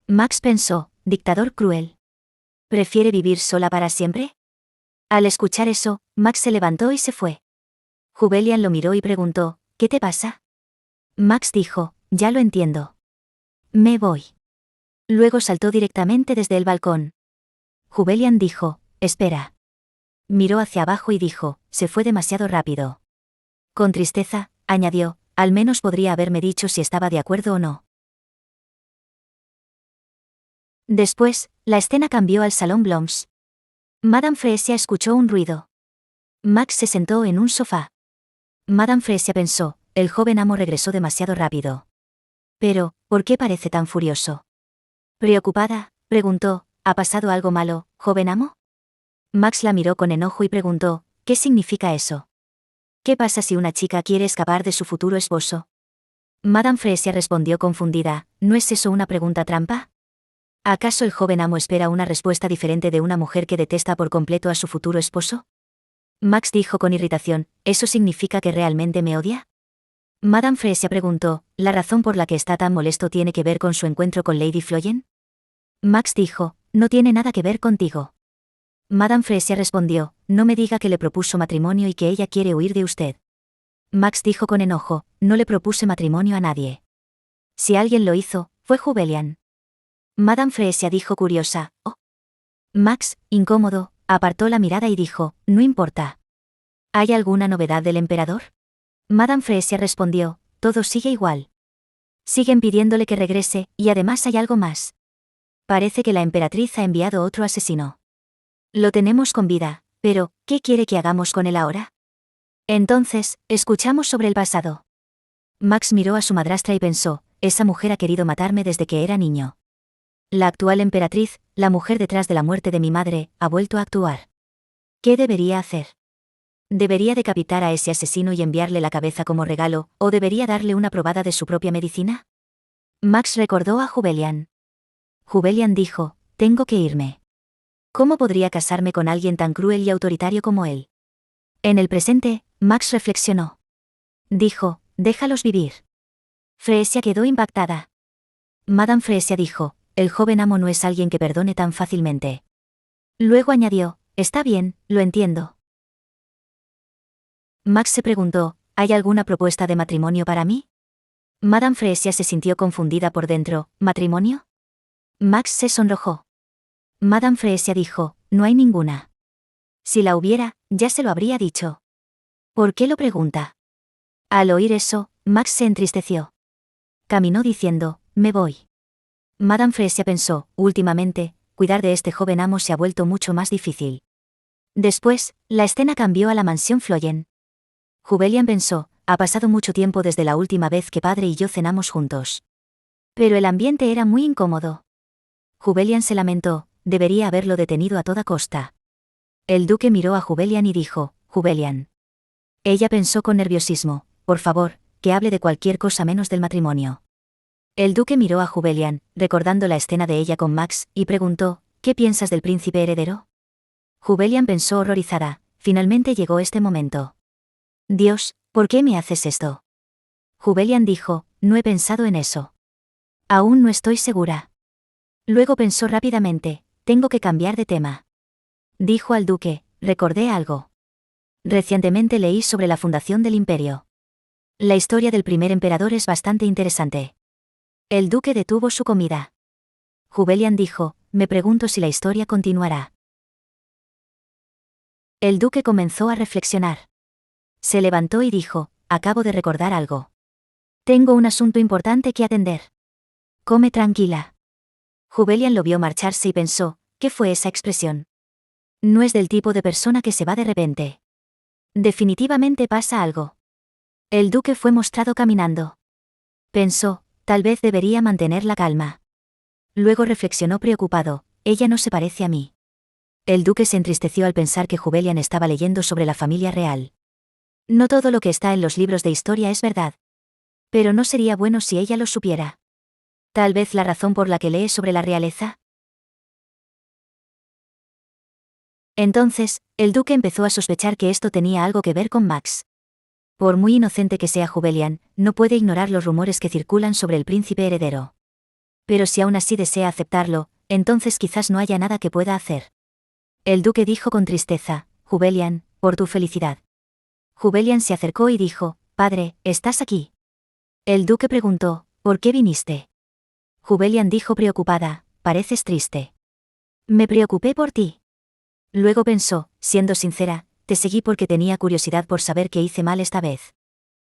Max pensó, ¿dictador cruel? ¿Prefiere vivir sola para siempre? Al escuchar eso, Max se levantó y se fue. Jubelian lo miró y preguntó, ¿qué te pasa? Max dijo, ya lo entiendo. Me voy. Luego saltó directamente desde el balcón. Jubelian dijo, espera. Miró hacia abajo y dijo, se fue demasiado rápido. Con tristeza, añadió, al menos podría haberme dicho si estaba de acuerdo o no. Después, la escena cambió al salón Bloms. Madame Fresia escuchó un ruido. Max se sentó en un sofá. Madame Fresia pensó, el joven amo regresó demasiado rápido. Pero, ¿por qué parece tan furioso? Preocupada, preguntó, ¿ha pasado algo malo, joven amo? Max la miró con enojo y preguntó, ¿qué significa eso? ¿Qué pasa si una chica quiere escapar de su futuro esposo? Madame Fresia respondió confundida, ¿no es eso una pregunta trampa? ¿Acaso el joven amo espera una respuesta diferente de una mujer que detesta por completo a su futuro esposo? Max dijo con irritación, ¿eso significa que realmente me odia? Madame Fresia preguntó, ¿la razón por la que está tan molesto tiene que ver con su encuentro con Lady Floyen? Max dijo, no tiene nada que ver contigo. Madame Fresia respondió, no me diga que le propuso matrimonio y que ella quiere huir de usted. Max dijo con enojo, no le propuse matrimonio a nadie. Si alguien lo hizo, fue Jubelian. Madame Fresia dijo curiosa, oh. Max, incómodo, apartó la mirada y dijo, no importa. ¿Hay alguna novedad del emperador? Madame Fresia respondió, todo sigue igual. Siguen pidiéndole que regrese, y además hay algo más. Parece que la emperatriz ha enviado otro asesino. Lo tenemos con vida, pero, ¿qué quiere que hagamos con él ahora? Entonces, escuchamos sobre el pasado. Max miró a su madrastra y pensó, esa mujer ha querido matarme desde que era niño. La actual emperatriz, la mujer detrás de la muerte de mi madre, ha vuelto a actuar. ¿Qué debería hacer? ¿Debería decapitar a ese asesino y enviarle la cabeza como regalo, o debería darle una probada de su propia medicina? Max recordó a Jubelian. Jubelian dijo, tengo que irme. ¿Cómo podría casarme con alguien tan cruel y autoritario como él? En el presente, Max reflexionó. Dijo, déjalos vivir. Fresia quedó impactada. Madame Fresia dijo, el joven amo no es alguien que perdone tan fácilmente. Luego añadió, está bien, lo entiendo. Max se preguntó, ¿hay alguna propuesta de matrimonio para mí? Madame Fresia se sintió confundida por dentro, ¿matrimonio? Max se sonrojó. Madame Fresia dijo, no hay ninguna. Si la hubiera, ya se lo habría dicho. ¿Por qué lo pregunta? Al oír eso, Max se entristeció. Caminó diciendo, me voy. Madame Fresia pensó, últimamente, cuidar de este joven amo se ha vuelto mucho más difícil. Después, la escena cambió a la mansión Floyen. Jubelian pensó, ha pasado mucho tiempo desde la última vez que padre y yo cenamos juntos. Pero el ambiente era muy incómodo. Jubelian se lamentó, debería haberlo detenido a toda costa. El duque miró a Jubelian y dijo, Jubelian. Ella pensó con nerviosismo, por favor, que hable de cualquier cosa menos del matrimonio. El duque miró a Jubelian, recordando la escena de ella con Max, y preguntó, ¿qué piensas del príncipe heredero? Jubelian pensó horrorizada, finalmente llegó este momento. Dios, ¿por qué me haces esto? Jubelian dijo, no he pensado en eso. Aún no estoy segura. Luego pensó rápidamente, tengo que cambiar de tema. Dijo al duque, recordé algo. Recientemente leí sobre la fundación del imperio. La historia del primer emperador es bastante interesante. El duque detuvo su comida. Jubelian dijo, me pregunto si la historia continuará. El duque comenzó a reflexionar. Se levantó y dijo, acabo de recordar algo. Tengo un asunto importante que atender. Come tranquila. Jubelian lo vio marcharse y pensó, ¿qué fue esa expresión? No es del tipo de persona que se va de repente. Definitivamente pasa algo. El duque fue mostrado caminando. Pensó, tal vez debería mantener la calma. Luego reflexionó preocupado, ella no se parece a mí. El duque se entristeció al pensar que Jubelian estaba leyendo sobre la familia real. No todo lo que está en los libros de historia es verdad. Pero no sería bueno si ella lo supiera. Tal vez la razón por la que lee sobre la realeza. Entonces, el duque empezó a sospechar que esto tenía algo que ver con Max. Por muy inocente que sea Jubelian, no puede ignorar los rumores que circulan sobre el príncipe heredero. Pero si aún así desea aceptarlo, entonces quizás no haya nada que pueda hacer. El duque dijo con tristeza, Jubelian, por tu felicidad. Jubelian se acercó y dijo, padre, ¿estás aquí? El duque preguntó, ¿por qué viniste? Jubelian dijo preocupada, pareces triste. Me preocupé por ti. Luego pensó, siendo sincera, te seguí porque tenía curiosidad por saber qué hice mal esta vez.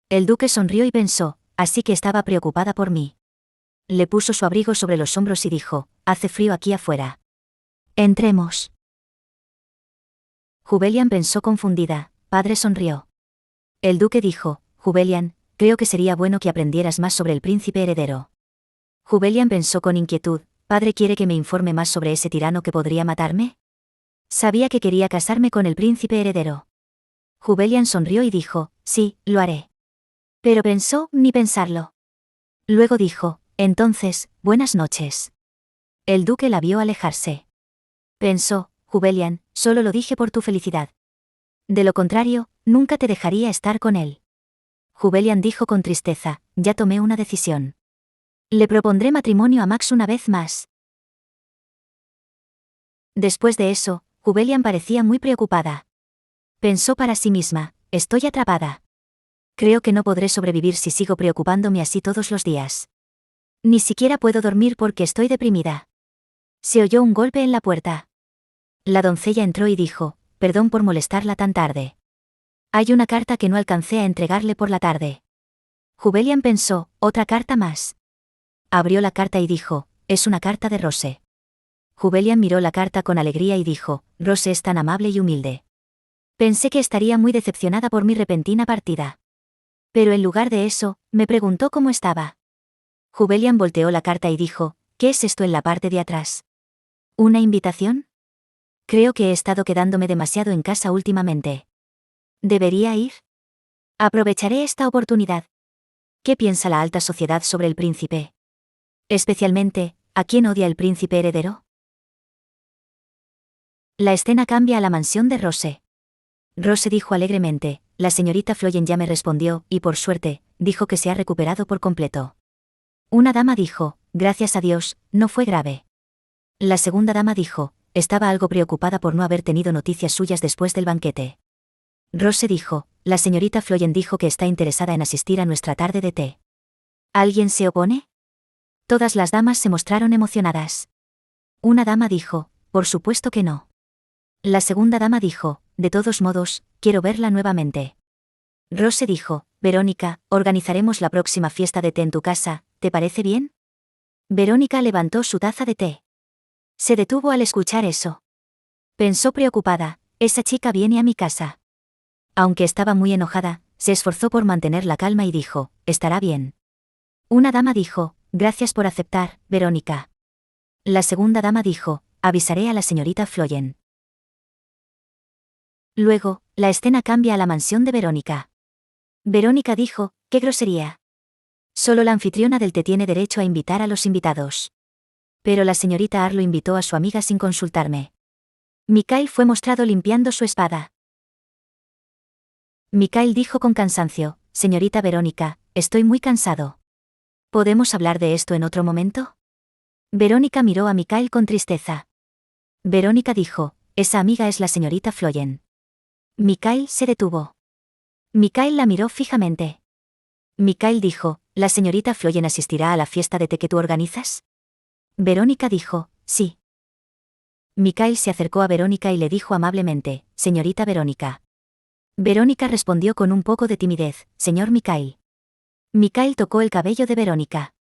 El duque sonrió y pensó, así que estaba preocupada por mí. Le puso su abrigo sobre los hombros y dijo, hace frío aquí afuera. Entremos. Jubelian pensó confundida, padre sonrió. El duque dijo, Jubelian, creo que sería bueno que aprendieras más sobre el príncipe heredero. Jubelian pensó con inquietud, ¿padre quiere que me informe más sobre ese tirano que podría matarme? Sabía que quería casarme con el príncipe heredero. Jubelian sonrió y dijo, sí, lo haré. Pero pensó, ni pensarlo. Luego dijo, entonces, buenas noches. El duque la vio alejarse. Pensó, Jubelian, solo lo dije por tu felicidad. De lo contrario, nunca te dejaría estar con él. Jubelian dijo con tristeza, ya tomé una decisión. Le propondré matrimonio a Max una vez más. Después de eso, Jubelian parecía muy preocupada. Pensó para sí misma, estoy atrapada. Creo que no podré sobrevivir si sigo preocupándome así todos los días. Ni siquiera puedo dormir porque estoy deprimida. Se oyó un golpe en la puerta. La doncella entró y dijo, perdón por molestarla tan tarde. Hay una carta que no alcancé a entregarle por la tarde. Jubelian pensó, otra carta más. Abrió la carta y dijo, es una carta de Rose. Jubelian miró la carta con alegría y dijo, Rose es tan amable y humilde. Pensé que estaría muy decepcionada por mi repentina partida. Pero en lugar de eso, me preguntó cómo estaba. Jubelian volteó la carta y dijo, ¿qué es esto en la parte de atrás? ¿Una invitación? Creo que he estado quedándome demasiado en casa últimamente. ¿Debería ir? Aprovecharé esta oportunidad. ¿Qué piensa la alta sociedad sobre el príncipe? Especialmente, ¿a quién odia el príncipe heredero? La escena cambia a la mansión de Rose. Rose dijo alegremente, la señorita Floyen ya me respondió, y por suerte, dijo que se ha recuperado por completo. Una dama dijo, gracias a Dios, no fue grave. La segunda dama dijo, estaba algo preocupada por no haber tenido noticias suyas después del banquete. Rose dijo, la señorita Floyen dijo que está interesada en asistir a nuestra tarde de té. ¿Alguien se opone? Todas las damas se mostraron emocionadas. Una dama dijo, por supuesto que no. La segunda dama dijo, de todos modos, quiero verla nuevamente. Rose dijo, Verónica, organizaremos la próxima fiesta de té en tu casa, ¿te parece bien? Verónica levantó su taza de té. Se detuvo al escuchar eso. Pensó preocupada, esa chica viene a mi casa. Aunque estaba muy enojada, se esforzó por mantener la calma y dijo, estará bien. Una dama dijo, gracias por aceptar, Verónica. La segunda dama dijo, avisaré a la señorita Floyen. Luego, la escena cambia a la mansión de Verónica. Verónica dijo, qué grosería. Solo la anfitriona del té tiene derecho a invitar a los invitados. Pero la señorita Arlo invitó a su amiga sin consultarme. Mikhail fue mostrado limpiando su espada. Mikhail dijo con cansancio, señorita Verónica, estoy muy cansado. ¿Podemos hablar de esto en otro momento? Verónica miró a Mikhail con tristeza. Verónica dijo, esa amiga es la señorita Floyen. Mikhail se detuvo. Mikhail la miró fijamente. Mikhail dijo, ¿la señorita Floyen asistirá a la fiesta de té que tú organizas? Verónica dijo, sí. Mikhail se acercó a Verónica y le dijo amablemente, señorita Verónica. Verónica respondió con un poco de timidez, señor Mikhail. Mikhail tocó el cabello de Verónica.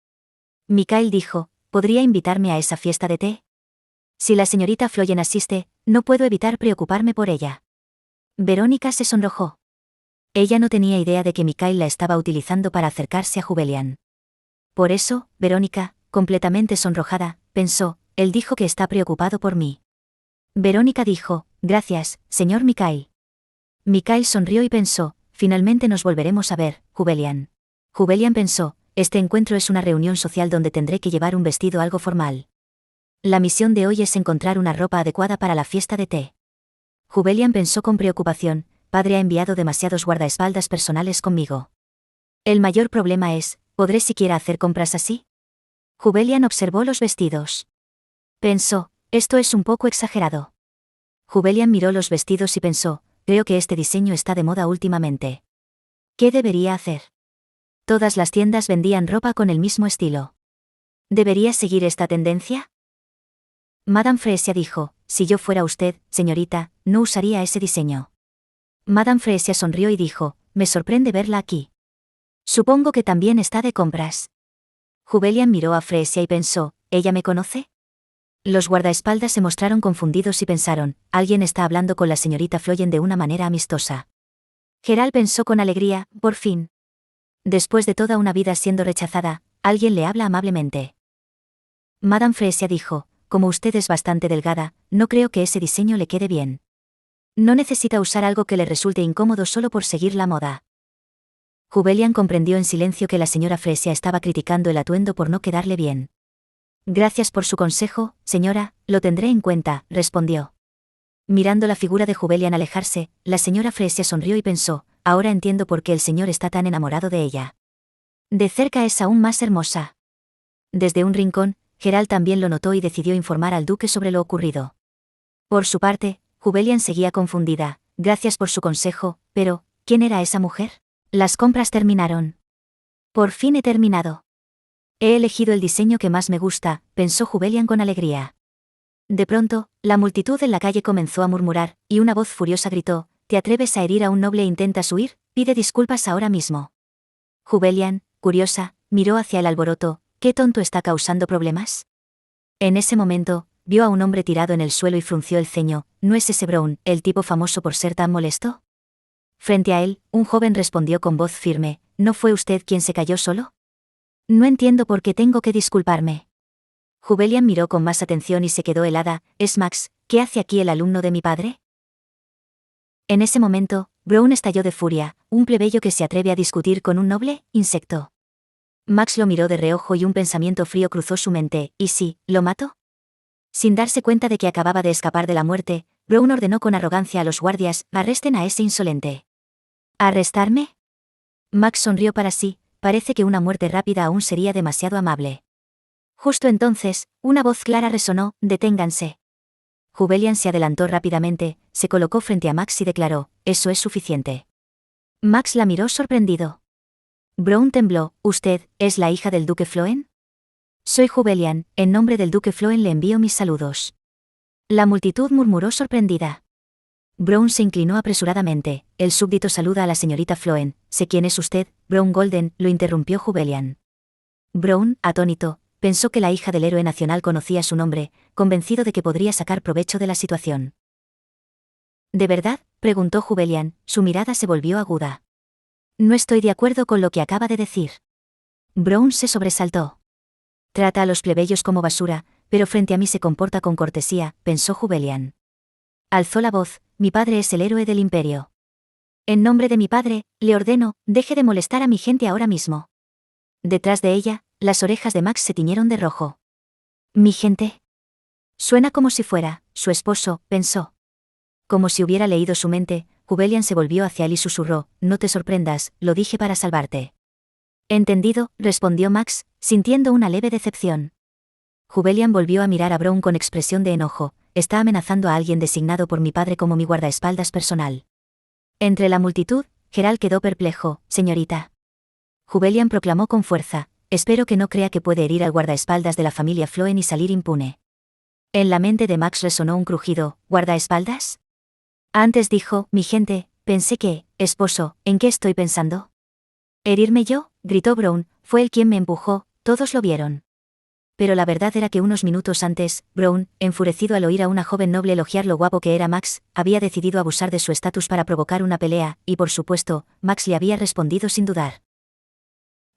Mikhail dijo, ¿podría invitarme a esa fiesta de té? Si la señorita Floyen asiste, no puedo evitar preocuparme por ella. Verónica se sonrojó. Ella no tenía idea de que Mikhail la estaba utilizando para acercarse a Jubelian. Por eso, Verónica, completamente sonrojada, pensó, él dijo que está preocupado por mí. Verónica dijo, gracias, señor Mikhail. Mikhail sonrió y pensó, finalmente nos volveremos a ver, Jubelian. Jubelian pensó, este encuentro es una reunión social donde tendré que llevar un vestido algo formal. La misión de hoy es encontrar una ropa adecuada para la fiesta de té. Jubelian pensó con preocupación, padre ha enviado demasiados guardaespaldas personales conmigo. El mayor problema es, ¿podré siquiera hacer compras así? Jubelian observó los vestidos. Pensó, esto es un poco exagerado. Jubelian miró los vestidos y pensó, creo que este diseño está de moda últimamente. ¿Qué debería hacer? Todas las tiendas vendían ropa con el mismo estilo. ¿Debería seguir esta tendencia? Madame Fresia dijo, si yo fuera usted, señorita, no usaría ese diseño. Madame Fresia sonrió y dijo, me sorprende verla aquí. Supongo que también está de compras. Jubelian miró a Fresia y pensó, ¿ella me conoce? Los guardaespaldas se mostraron confundidos y pensaron, alguien está hablando con la señorita Floyen de una manera amistosa. Gerald pensó con alegría, por fin. Después de toda una vida siendo rechazada, alguien le habla amablemente. Madame Fresia dijo, como usted es bastante delgada, no creo que ese diseño le quede bien. No necesita usar algo que le resulte incómodo solo por seguir la moda. Jubelian comprendió en silencio que la señora Fresia estaba criticando el atuendo por no quedarle bien. Gracias por su consejo, señora, lo tendré en cuenta, respondió. Mirando la figura de Jubelian alejarse, la señora Fresia sonrió y pensó, ahora entiendo por qué el señor está tan enamorado de ella. De cerca es aún más hermosa. Desde un rincón, Gerald también lo notó y decidió informar al duque sobre lo ocurrido. Por su parte, Jubelian seguía confundida. Gracias por su consejo, pero, ¿quién era esa mujer? Las compras terminaron. Por fin he terminado. He elegido el diseño que más me gusta, pensó Jubelian con alegría. De pronto, la multitud en la calle comenzó a murmurar, y una voz furiosa gritó: ¿Te atreves a herir a un noble e intentas huir? Pide disculpas ahora mismo. Jubelian, curiosa, miró hacia el alboroto. ¿Qué tonto está causando problemas? En ese momento, vio a un hombre tirado en el suelo y frunció el ceño. ¿No es ese Brown, el tipo famoso por ser tan molesto? Frente a él, un joven respondió con voz firme: ¿No fue usted quien se cayó solo? No entiendo por qué tengo que disculparme. Jubelian miró con más atención y se quedó helada. ¿Es Max? ¿Qué hace aquí el alumno de mi padre? En ese momento, Brown estalló de furia. ¿Un plebeyo que se atreve a discutir con un noble? Insecto. Max lo miró de reojo y un pensamiento frío cruzó su mente. ¿Y si lo mato? Sin darse cuenta de que acababa de escapar de la muerte, Brown ordenó con arrogancia a los guardias: arresten a ese insolente. ¿Arrestarme? Max sonrió para sí. Parece que una muerte rápida aún sería demasiado amable. Justo entonces, una voz clara resonó: deténganse. Jubelian se adelantó rápidamente, se colocó frente a Max y declaró: eso es suficiente. Max la miró sorprendido. Brown tembló. ¿Usted es la hija del duque Floen? Soy Jubelian, en nombre del duque Floen le envío mis saludos. La multitud murmuró sorprendida. Brown se inclinó apresuradamente. El súbdito saluda a la señorita Floen. ¿Sé quién es usted, Brown Golden?, lo interrumpió Jubelian. Brown, atónito, pensó que la hija del héroe nacional conocía su nombre, convencido de que podría sacar provecho de la situación. ¿De verdad?, preguntó Jubelian, su mirada se volvió aguda. No estoy de acuerdo con lo que acaba de decir. Brown se sobresaltó. Trata a los plebeyos como basura, pero frente a mí se comporta con cortesía, pensó Jubelian. Alzó la voz: mi padre es el héroe del imperio. En nombre de mi padre, le ordeno, deje de molestar a mi gente ahora mismo. Detrás de ella, las orejas de Max se tiñeron de rojo. ¿Mi gente? Suena como si fuera su esposo, pensó. Como si hubiera leído su mente, Jubelian se volvió hacia él y susurró: no te sorprendas, lo dije para salvarte. Entendido, respondió Max, sintiendo una leve decepción. Jubelian volvió a mirar a Brown con expresión de enojo. Está amenazando a alguien designado por mi padre como mi guardaespaldas personal. Entre la multitud, Geralt quedó perplejo. Señorita. Jubelian proclamó con fuerza: espero que no crea que puede herir al guardaespaldas de la familia Floen y salir impune. En la mente de Max resonó un crujido. ¿Guardaespaldas? Antes dijo: mi gente, pensé que, esposo, ¿en qué estoy pensando? ¿Herirme yo?, gritó Brown. Fue él quien me empujó, todos lo vieron. Pero la verdad era que unos minutos antes, Brown, enfurecido al oír a una joven noble elogiar lo guapo que era Max, había decidido abusar de su estatus para provocar una pelea, y por supuesto, Max le había respondido sin dudar.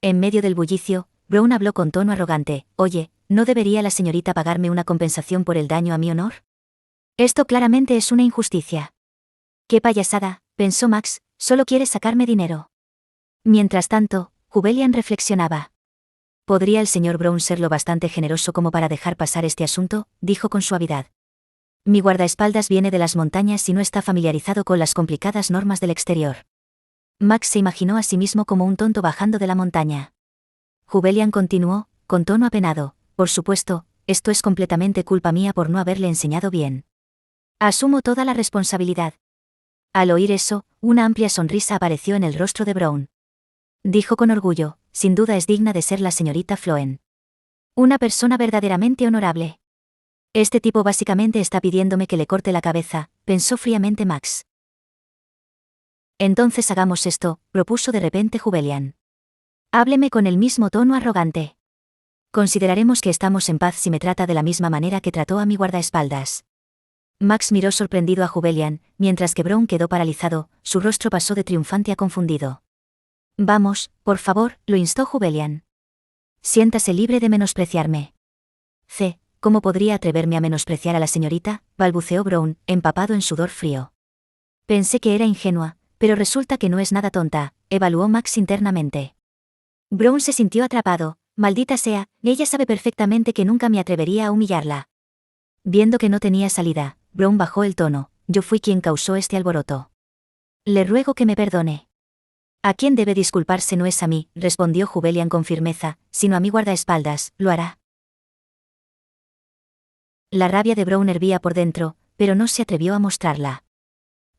En medio del bullicio, Brown habló con tono arrogante: oye, ¿no debería la señorita pagarme una compensación por el daño a mi honor? Esto claramente es una injusticia. ¡Qué payasada!, pensó Max, solo quiere sacarme dinero. Mientras tanto, Jubelian reflexionaba. ¿Podría el señor Brown ser lo bastante generoso como para dejar pasar este asunto?, dijo con suavidad. Mi guardaespaldas viene de las montañas y no está familiarizado con las complicadas normas del exterior. Max se imaginó a sí mismo como un tonto bajando de la montaña. Jubelian continuó, con tono apenado: por supuesto, esto es completamente culpa mía por no haberle enseñado bien. Asumo toda la responsabilidad. Al oír eso, una amplia sonrisa apareció en el rostro de Brown. Dijo con orgullo: sin duda es digna de ser la señorita Floen. Una persona verdaderamente honorable. Este tipo básicamente está pidiéndome que le corte la cabeza, pensó fríamente Max. Entonces hagamos esto, propuso de repente Jubelian. Hábleme con el mismo tono arrogante. Consideraremos que estamos en paz si me trata de la misma manera que trató a mi guardaespaldas. Max miró sorprendido a Jubelian, mientras que Brown quedó paralizado, su rostro pasó de triunfante a confundido. Vamos, por favor, lo instó Jubelian. Siéntase libre de menospreciarme. ¿Cómo podría atreverme a menospreciar a la señorita?, balbuceó Brown, empapado en sudor frío. Pensé que era ingenua, pero resulta que no es nada tonta, evaluó Max internamente. Brown se sintió atrapado. Maldita sea, ella sabe perfectamente que nunca me atrevería a humillarla. Viendo que no tenía salida, Brown bajó el tono: yo fui quien causó este alboroto. Le ruego que me perdone. A quien debe disculparse no es a mí, respondió Jubelian con firmeza, sino a mi guardaespaldas, lo hará. La rabia de Brown hervía por dentro, pero no se atrevió a mostrarla.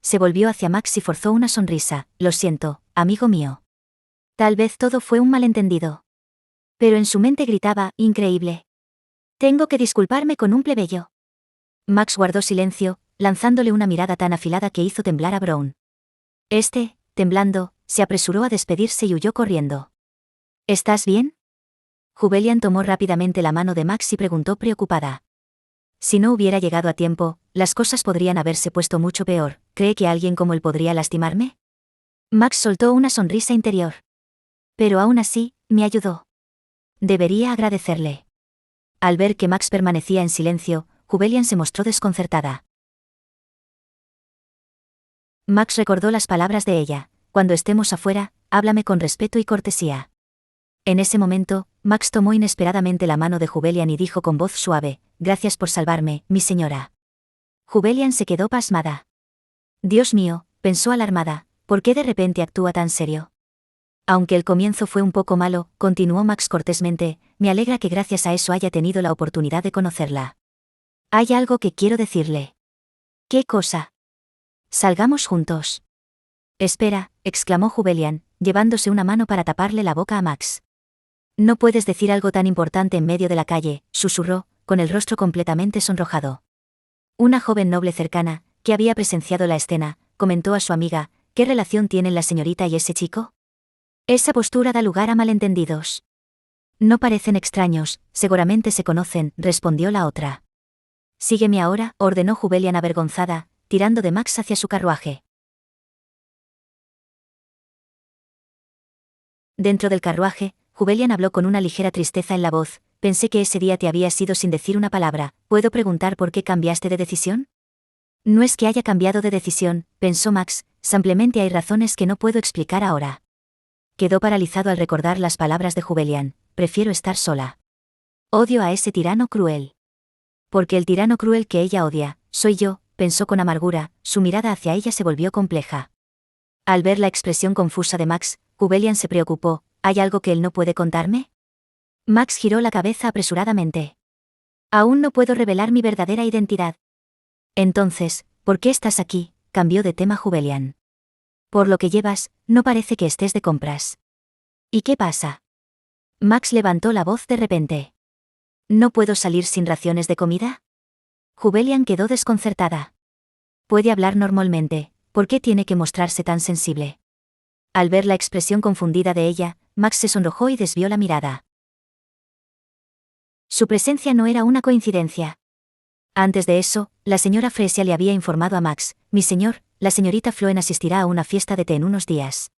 Se volvió hacia Max y forzó una sonrisa. Lo siento, amigo mío. Tal vez todo fue un malentendido. Pero en su mente gritaba, increíble. Tengo que disculparme con un plebeyo. Max guardó silencio, lanzándole una mirada tan afilada que hizo temblar a Brown. Este, temblando, se apresuró a despedirse y huyó corriendo. ¿Estás bien? Jubelian tomó rápidamente la mano de Max y preguntó preocupada. Si no hubiera llegado a tiempo, las cosas podrían haberse puesto mucho peor. ¿Cree que alguien como él podría lastimarme? Max soltó una sonrisa interior. Pero aún así, me ayudó. Debería agradecerle. Al ver que Max permanecía en silencio, Jubelian se mostró desconcertada. Max recordó las palabras de ella. Cuando estemos afuera, háblame con respeto y cortesía. En ese momento, Max tomó inesperadamente la mano de Jubelian y dijo con voz suave, gracias por salvarme, mi señora. Jubelian se quedó pasmada. Dios mío, pensó alarmada, ¿por qué de repente actúa tan serio? Aunque el comienzo fue un poco malo, continuó Max cortésmente, me alegra que gracias a eso haya tenido la oportunidad de conocerla. Hay algo que quiero decirle. ¿Qué cosa? Salgamos juntos. Espera, exclamó Jubelian, llevándose una mano para taparle la boca a Max. No puedes decir algo tan importante en medio de la calle, susurró, con el rostro completamente sonrojado. Una joven noble cercana, que había presenciado la escena, comentó a su amiga, ¿qué relación tienen la señorita y ese chico? Esa postura da lugar a malentendidos. No parecen extraños, seguramente se conocen, respondió la otra. Sígueme ahora, ordenó Jubelian avergonzada, tirando de Max hacia su carruaje. Dentro del carruaje, Jubelian habló con una ligera tristeza en la voz, pensé que ese día te habías ido sin decir una palabra, ¿puedo preguntar por qué cambiaste de decisión? No es que haya cambiado de decisión, pensó Max, simplemente hay razones que no puedo explicar ahora. Quedó paralizado al recordar las palabras de Jubelian, prefiero estar sola. Odio a ese tirano cruel. Porque el tirano cruel que ella odia, soy yo, pensó con amargura, su mirada hacia ella se volvió compleja. Al ver la expresión confusa de Max, Jubelian se preocupó, ¿hay algo que él no puede contarme? Max giró la cabeza apresuradamente. Aún no puedo revelar mi verdadera identidad. Entonces, ¿por qué estás aquí? Cambió de tema Jubelian. Por lo que llevas, no parece que estés de compras. ¿Y qué pasa? Max levantó la voz de repente. ¿No puedo salir sin raciones de comida? Jubelian quedó desconcertada. Puede hablar normalmente, ¿por qué tiene que mostrarse tan sensible? Al ver la expresión confundida de ella, Max se sonrojó y desvió la mirada. Su presencia no era una coincidencia. Antes de eso, la señora Fresia le había informado a Max, mi señor, la señorita Floen asistirá a una fiesta de té en unos días.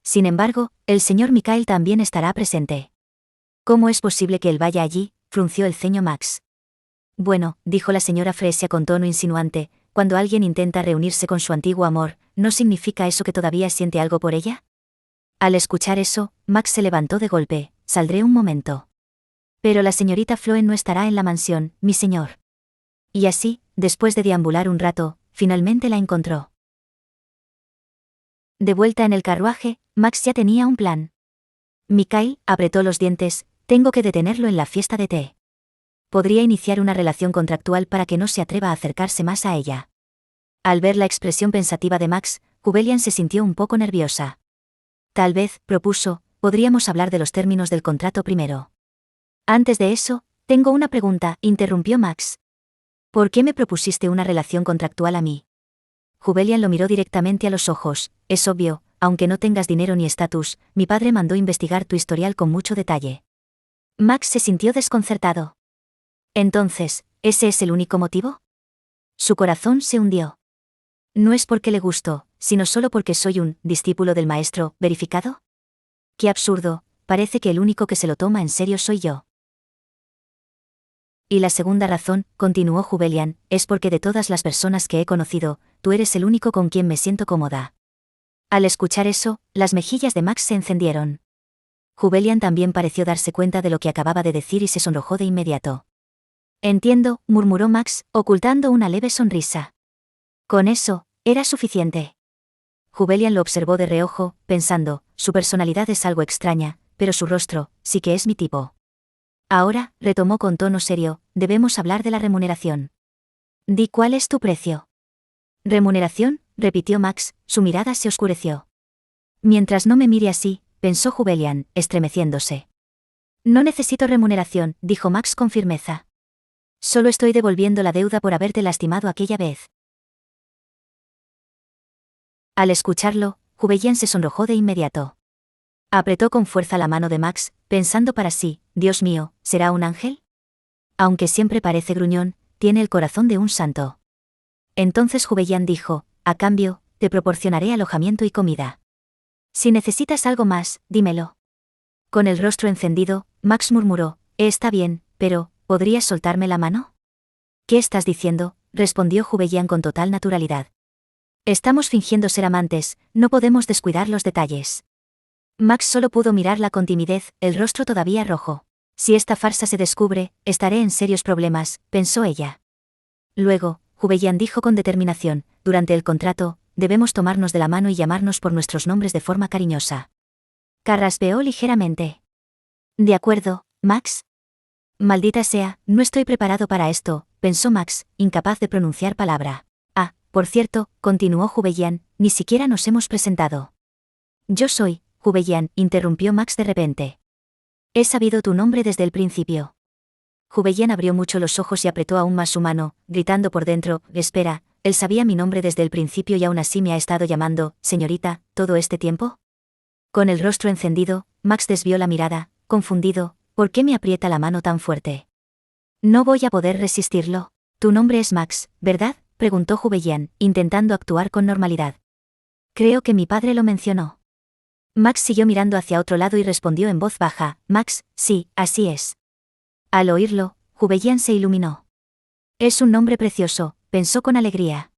Sin embargo, el señor Mikael también estará presente. ¿Cómo es posible que él vaya allí? Frunció el ceño Max. Bueno, dijo la señora Fresia con tono insinuante, cuando alguien intenta reunirse con su antiguo amor, ¿no significa eso que todavía siente algo por ella? Al escuchar eso, Max se levantó de golpe, saldré un momento. Pero la señorita Floen no estará en la mansión, mi señor. Y así, después de deambular un rato, finalmente la encontró. De vuelta en el carruaje, Max ya tenía un plan. Mikael apretó los dientes, tengo que detenerlo en la fiesta de té. Podría iniciar una relación contractual para que no se atreva a acercarse más a ella. Al ver la expresión pensativa de Max, Jubelian se sintió un poco nerviosa. Tal vez, propuso, podríamos hablar de los términos del contrato primero. Antes de eso, tengo una pregunta, interrumpió Max. ¿Por qué me propusiste una relación contractual a mí? Jubelian lo miró directamente a los ojos, es obvio, aunque no tengas dinero ni estatus, mi padre mandó investigar tu historial con mucho detalle. Max se sintió desconcertado. Entonces, ¿ese es el único motivo? Su corazón se hundió. No es porque le gustó, sino solo porque soy un discípulo del maestro, ¿verificado? Qué absurdo, parece que el único que se lo toma en serio soy yo. Y la segunda razón, continuó Jubelian, es porque de todas las personas que he conocido, tú eres el único con quien me siento cómoda. Al escuchar eso, las mejillas de Max se encendieron. Jubelian también pareció darse cuenta de lo que acababa de decir y se sonrojó de inmediato. Entiendo, murmuró Max, ocultando una leve sonrisa. Con eso, era suficiente. Jubelian lo observó de reojo, pensando, su personalidad es algo extraña, pero su rostro, sí que es mi tipo. Ahora, retomó con tono serio, debemos hablar de la remuneración. Di cuál es tu precio. Remuneración, repitió Max, su mirada se oscureció. Mientras no me mire así, pensó Jubelian, estremeciéndose. No necesito remuneración, dijo Max con firmeza. Solo estoy devolviendo la deuda por haberte lastimado aquella vez. Al escucharlo, Jubelian se sonrojó de inmediato. Apretó con fuerza la mano de Max, pensando para sí, Dios mío, ¿será un ángel? Aunque siempre parece gruñón, tiene el corazón de un santo. Entonces Jubelian dijo, a cambio, te proporcionaré alojamiento y comida. Si necesitas algo más, dímelo. Con el rostro encendido, Max murmuró, está bien, pero, ¿podrías soltarme la mano? ¿Qué estás diciendo?, respondió Jubelian con total naturalidad. Estamos fingiendo ser amantes, no podemos descuidar los detalles. Max solo pudo mirarla con timidez, el rostro todavía rojo. Si esta farsa se descubre, estaré en serios problemas, pensó ella. Luego, Jubelian dijo con determinación, durante el contrato, debemos tomarnos de la mano y llamarnos por nuestros nombres de forma cariñosa. Carraspeó ligeramente. De acuerdo, Max. Maldita sea, no estoy preparado para esto, pensó Max, incapaz de pronunciar palabra. Ah, por cierto, continuó Jubelian, ni siquiera nos hemos presentado. Yo soy, Jubelian, interrumpió Max de repente. He sabido tu nombre desde el principio. Jubelian abrió mucho los ojos y apretó aún más su mano, gritando por dentro, espera, él sabía mi nombre desde el principio y aún así me ha estado llamando, señorita, todo este tiempo. Con el rostro encendido, Max desvió la mirada, confundido, ¿por qué me aprieta la mano tan fuerte? No voy a poder resistirlo. Tu nombre es Max, ¿verdad?, preguntó Jubelian, intentando actuar con normalidad. Creo que mi padre lo mencionó. Max siguió mirando hacia otro lado y respondió en voz baja, Max, sí, así es. Al oírlo, Jubelian se iluminó. Es un nombre precioso, pensó con alegría.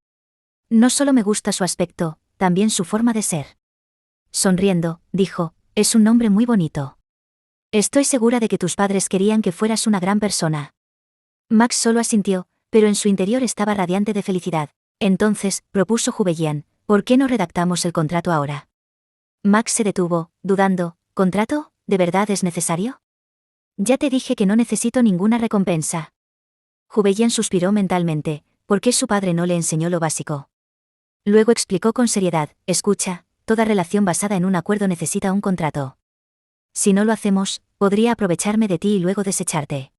No solo me gusta su aspecto, también su forma de ser. Sonriendo, dijo, es un nombre muy bonito. Estoy segura de que tus padres querían que fueras una gran persona. Max solo asintió, pero en su interior estaba radiante de felicidad. Entonces, propuso Jubelian, ¿por qué no redactamos el contrato ahora? Max se detuvo, dudando, ¿contrato? ¿De verdad es necesario? Ya te dije que no necesito ninguna recompensa. Jubelian suspiró mentalmente, ¿por qué su padre no le enseñó lo básico? Luego explicó con seriedad, escucha, toda relación basada en un acuerdo necesita un contrato. Si no lo hacemos, podría aprovecharme de ti y luego desecharte.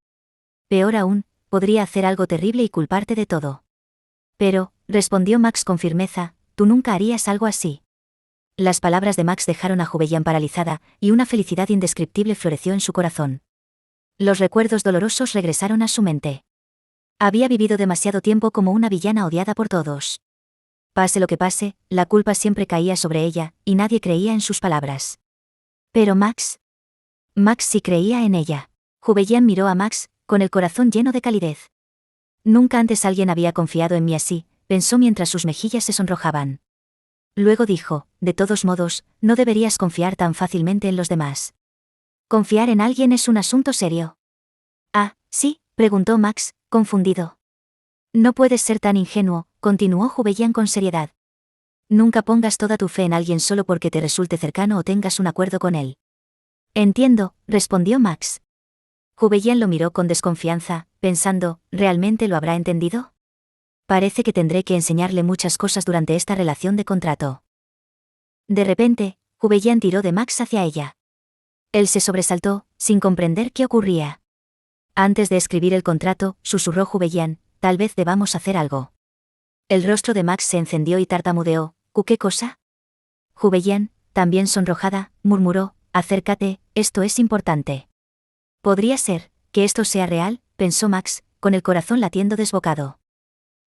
Peor aún, podría hacer algo terrible y culparte de todo. Pero, respondió Max con firmeza, tú nunca harías algo así. Las palabras de Max dejaron a Jubelian paralizada, y una felicidad indescriptible floreció en su corazón. Los recuerdos dolorosos regresaron a su mente. Había vivido demasiado tiempo como una villana odiada por todos. Pase lo que pase, la culpa siempre caía sobre ella, y nadie creía en sus palabras. Pero Max sí creía en ella. Jubelian miró a Max, con el corazón lleno de calidez. Nunca antes alguien había confiado en mí así, pensó mientras sus mejillas se sonrojaban. Luego dijo, de todos modos, no deberías confiar tan fácilmente en los demás. Confiar en alguien es un asunto serio. Ah, sí, preguntó Max, confundido. No puedes ser tan ingenuo, continuó Jubelian con seriedad. Nunca pongas toda tu fe en alguien solo porque te resulte cercano o tengas un acuerdo con él. Entiendo, respondió Max. Jubelian lo miró con desconfianza, pensando, ¿realmente lo habrá entendido? Parece que tendré que enseñarle muchas cosas durante esta relación de contrato. De repente, Jubelian tiró de Max hacia ella. Él se sobresaltó, sin comprender qué ocurría. Antes de escribir el contrato, susurró Jubelian, tal vez debamos hacer algo. El rostro de Max se encendió y tartamudeó, ¿qué cosa? Jubelian, también sonrojada, murmuró, acércate, esto es importante. Podría ser, que esto sea real, pensó Max, con el corazón latiendo desbocado.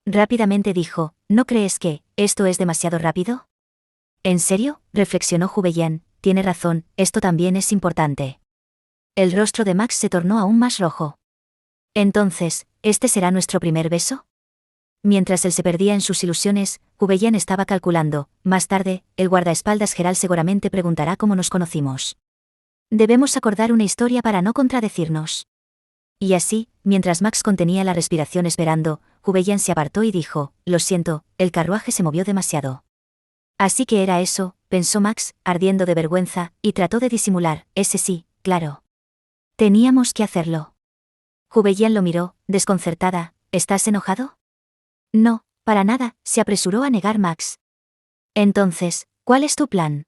Rápidamente dijo, ¿no crees que, esto es demasiado rápido? ¿En serio?, reflexionó Jubelian, tiene razón, esto también es importante. El rostro de Max se tornó aún más rojo. Entonces, ¿este será nuestro primer beso? Mientras él se perdía en sus ilusiones, Jubelian estaba calculando, más tarde, el guardaespaldas Gerald seguramente preguntará cómo nos conocimos. Debemos acordar una historia para no contradecirnos. Y así, mientras Max contenía la respiración esperando, Jubelian se apartó y dijo, lo siento, el carruaje se movió demasiado. Así que era eso, pensó Max, ardiendo de vergüenza, y trató de disimular, ese sí, claro. Teníamos que hacerlo. Jubelian lo miró, desconcertada, ¿estás enojado? No, para nada, se apresuró a negar Max. Entonces, ¿cuál es tu plan?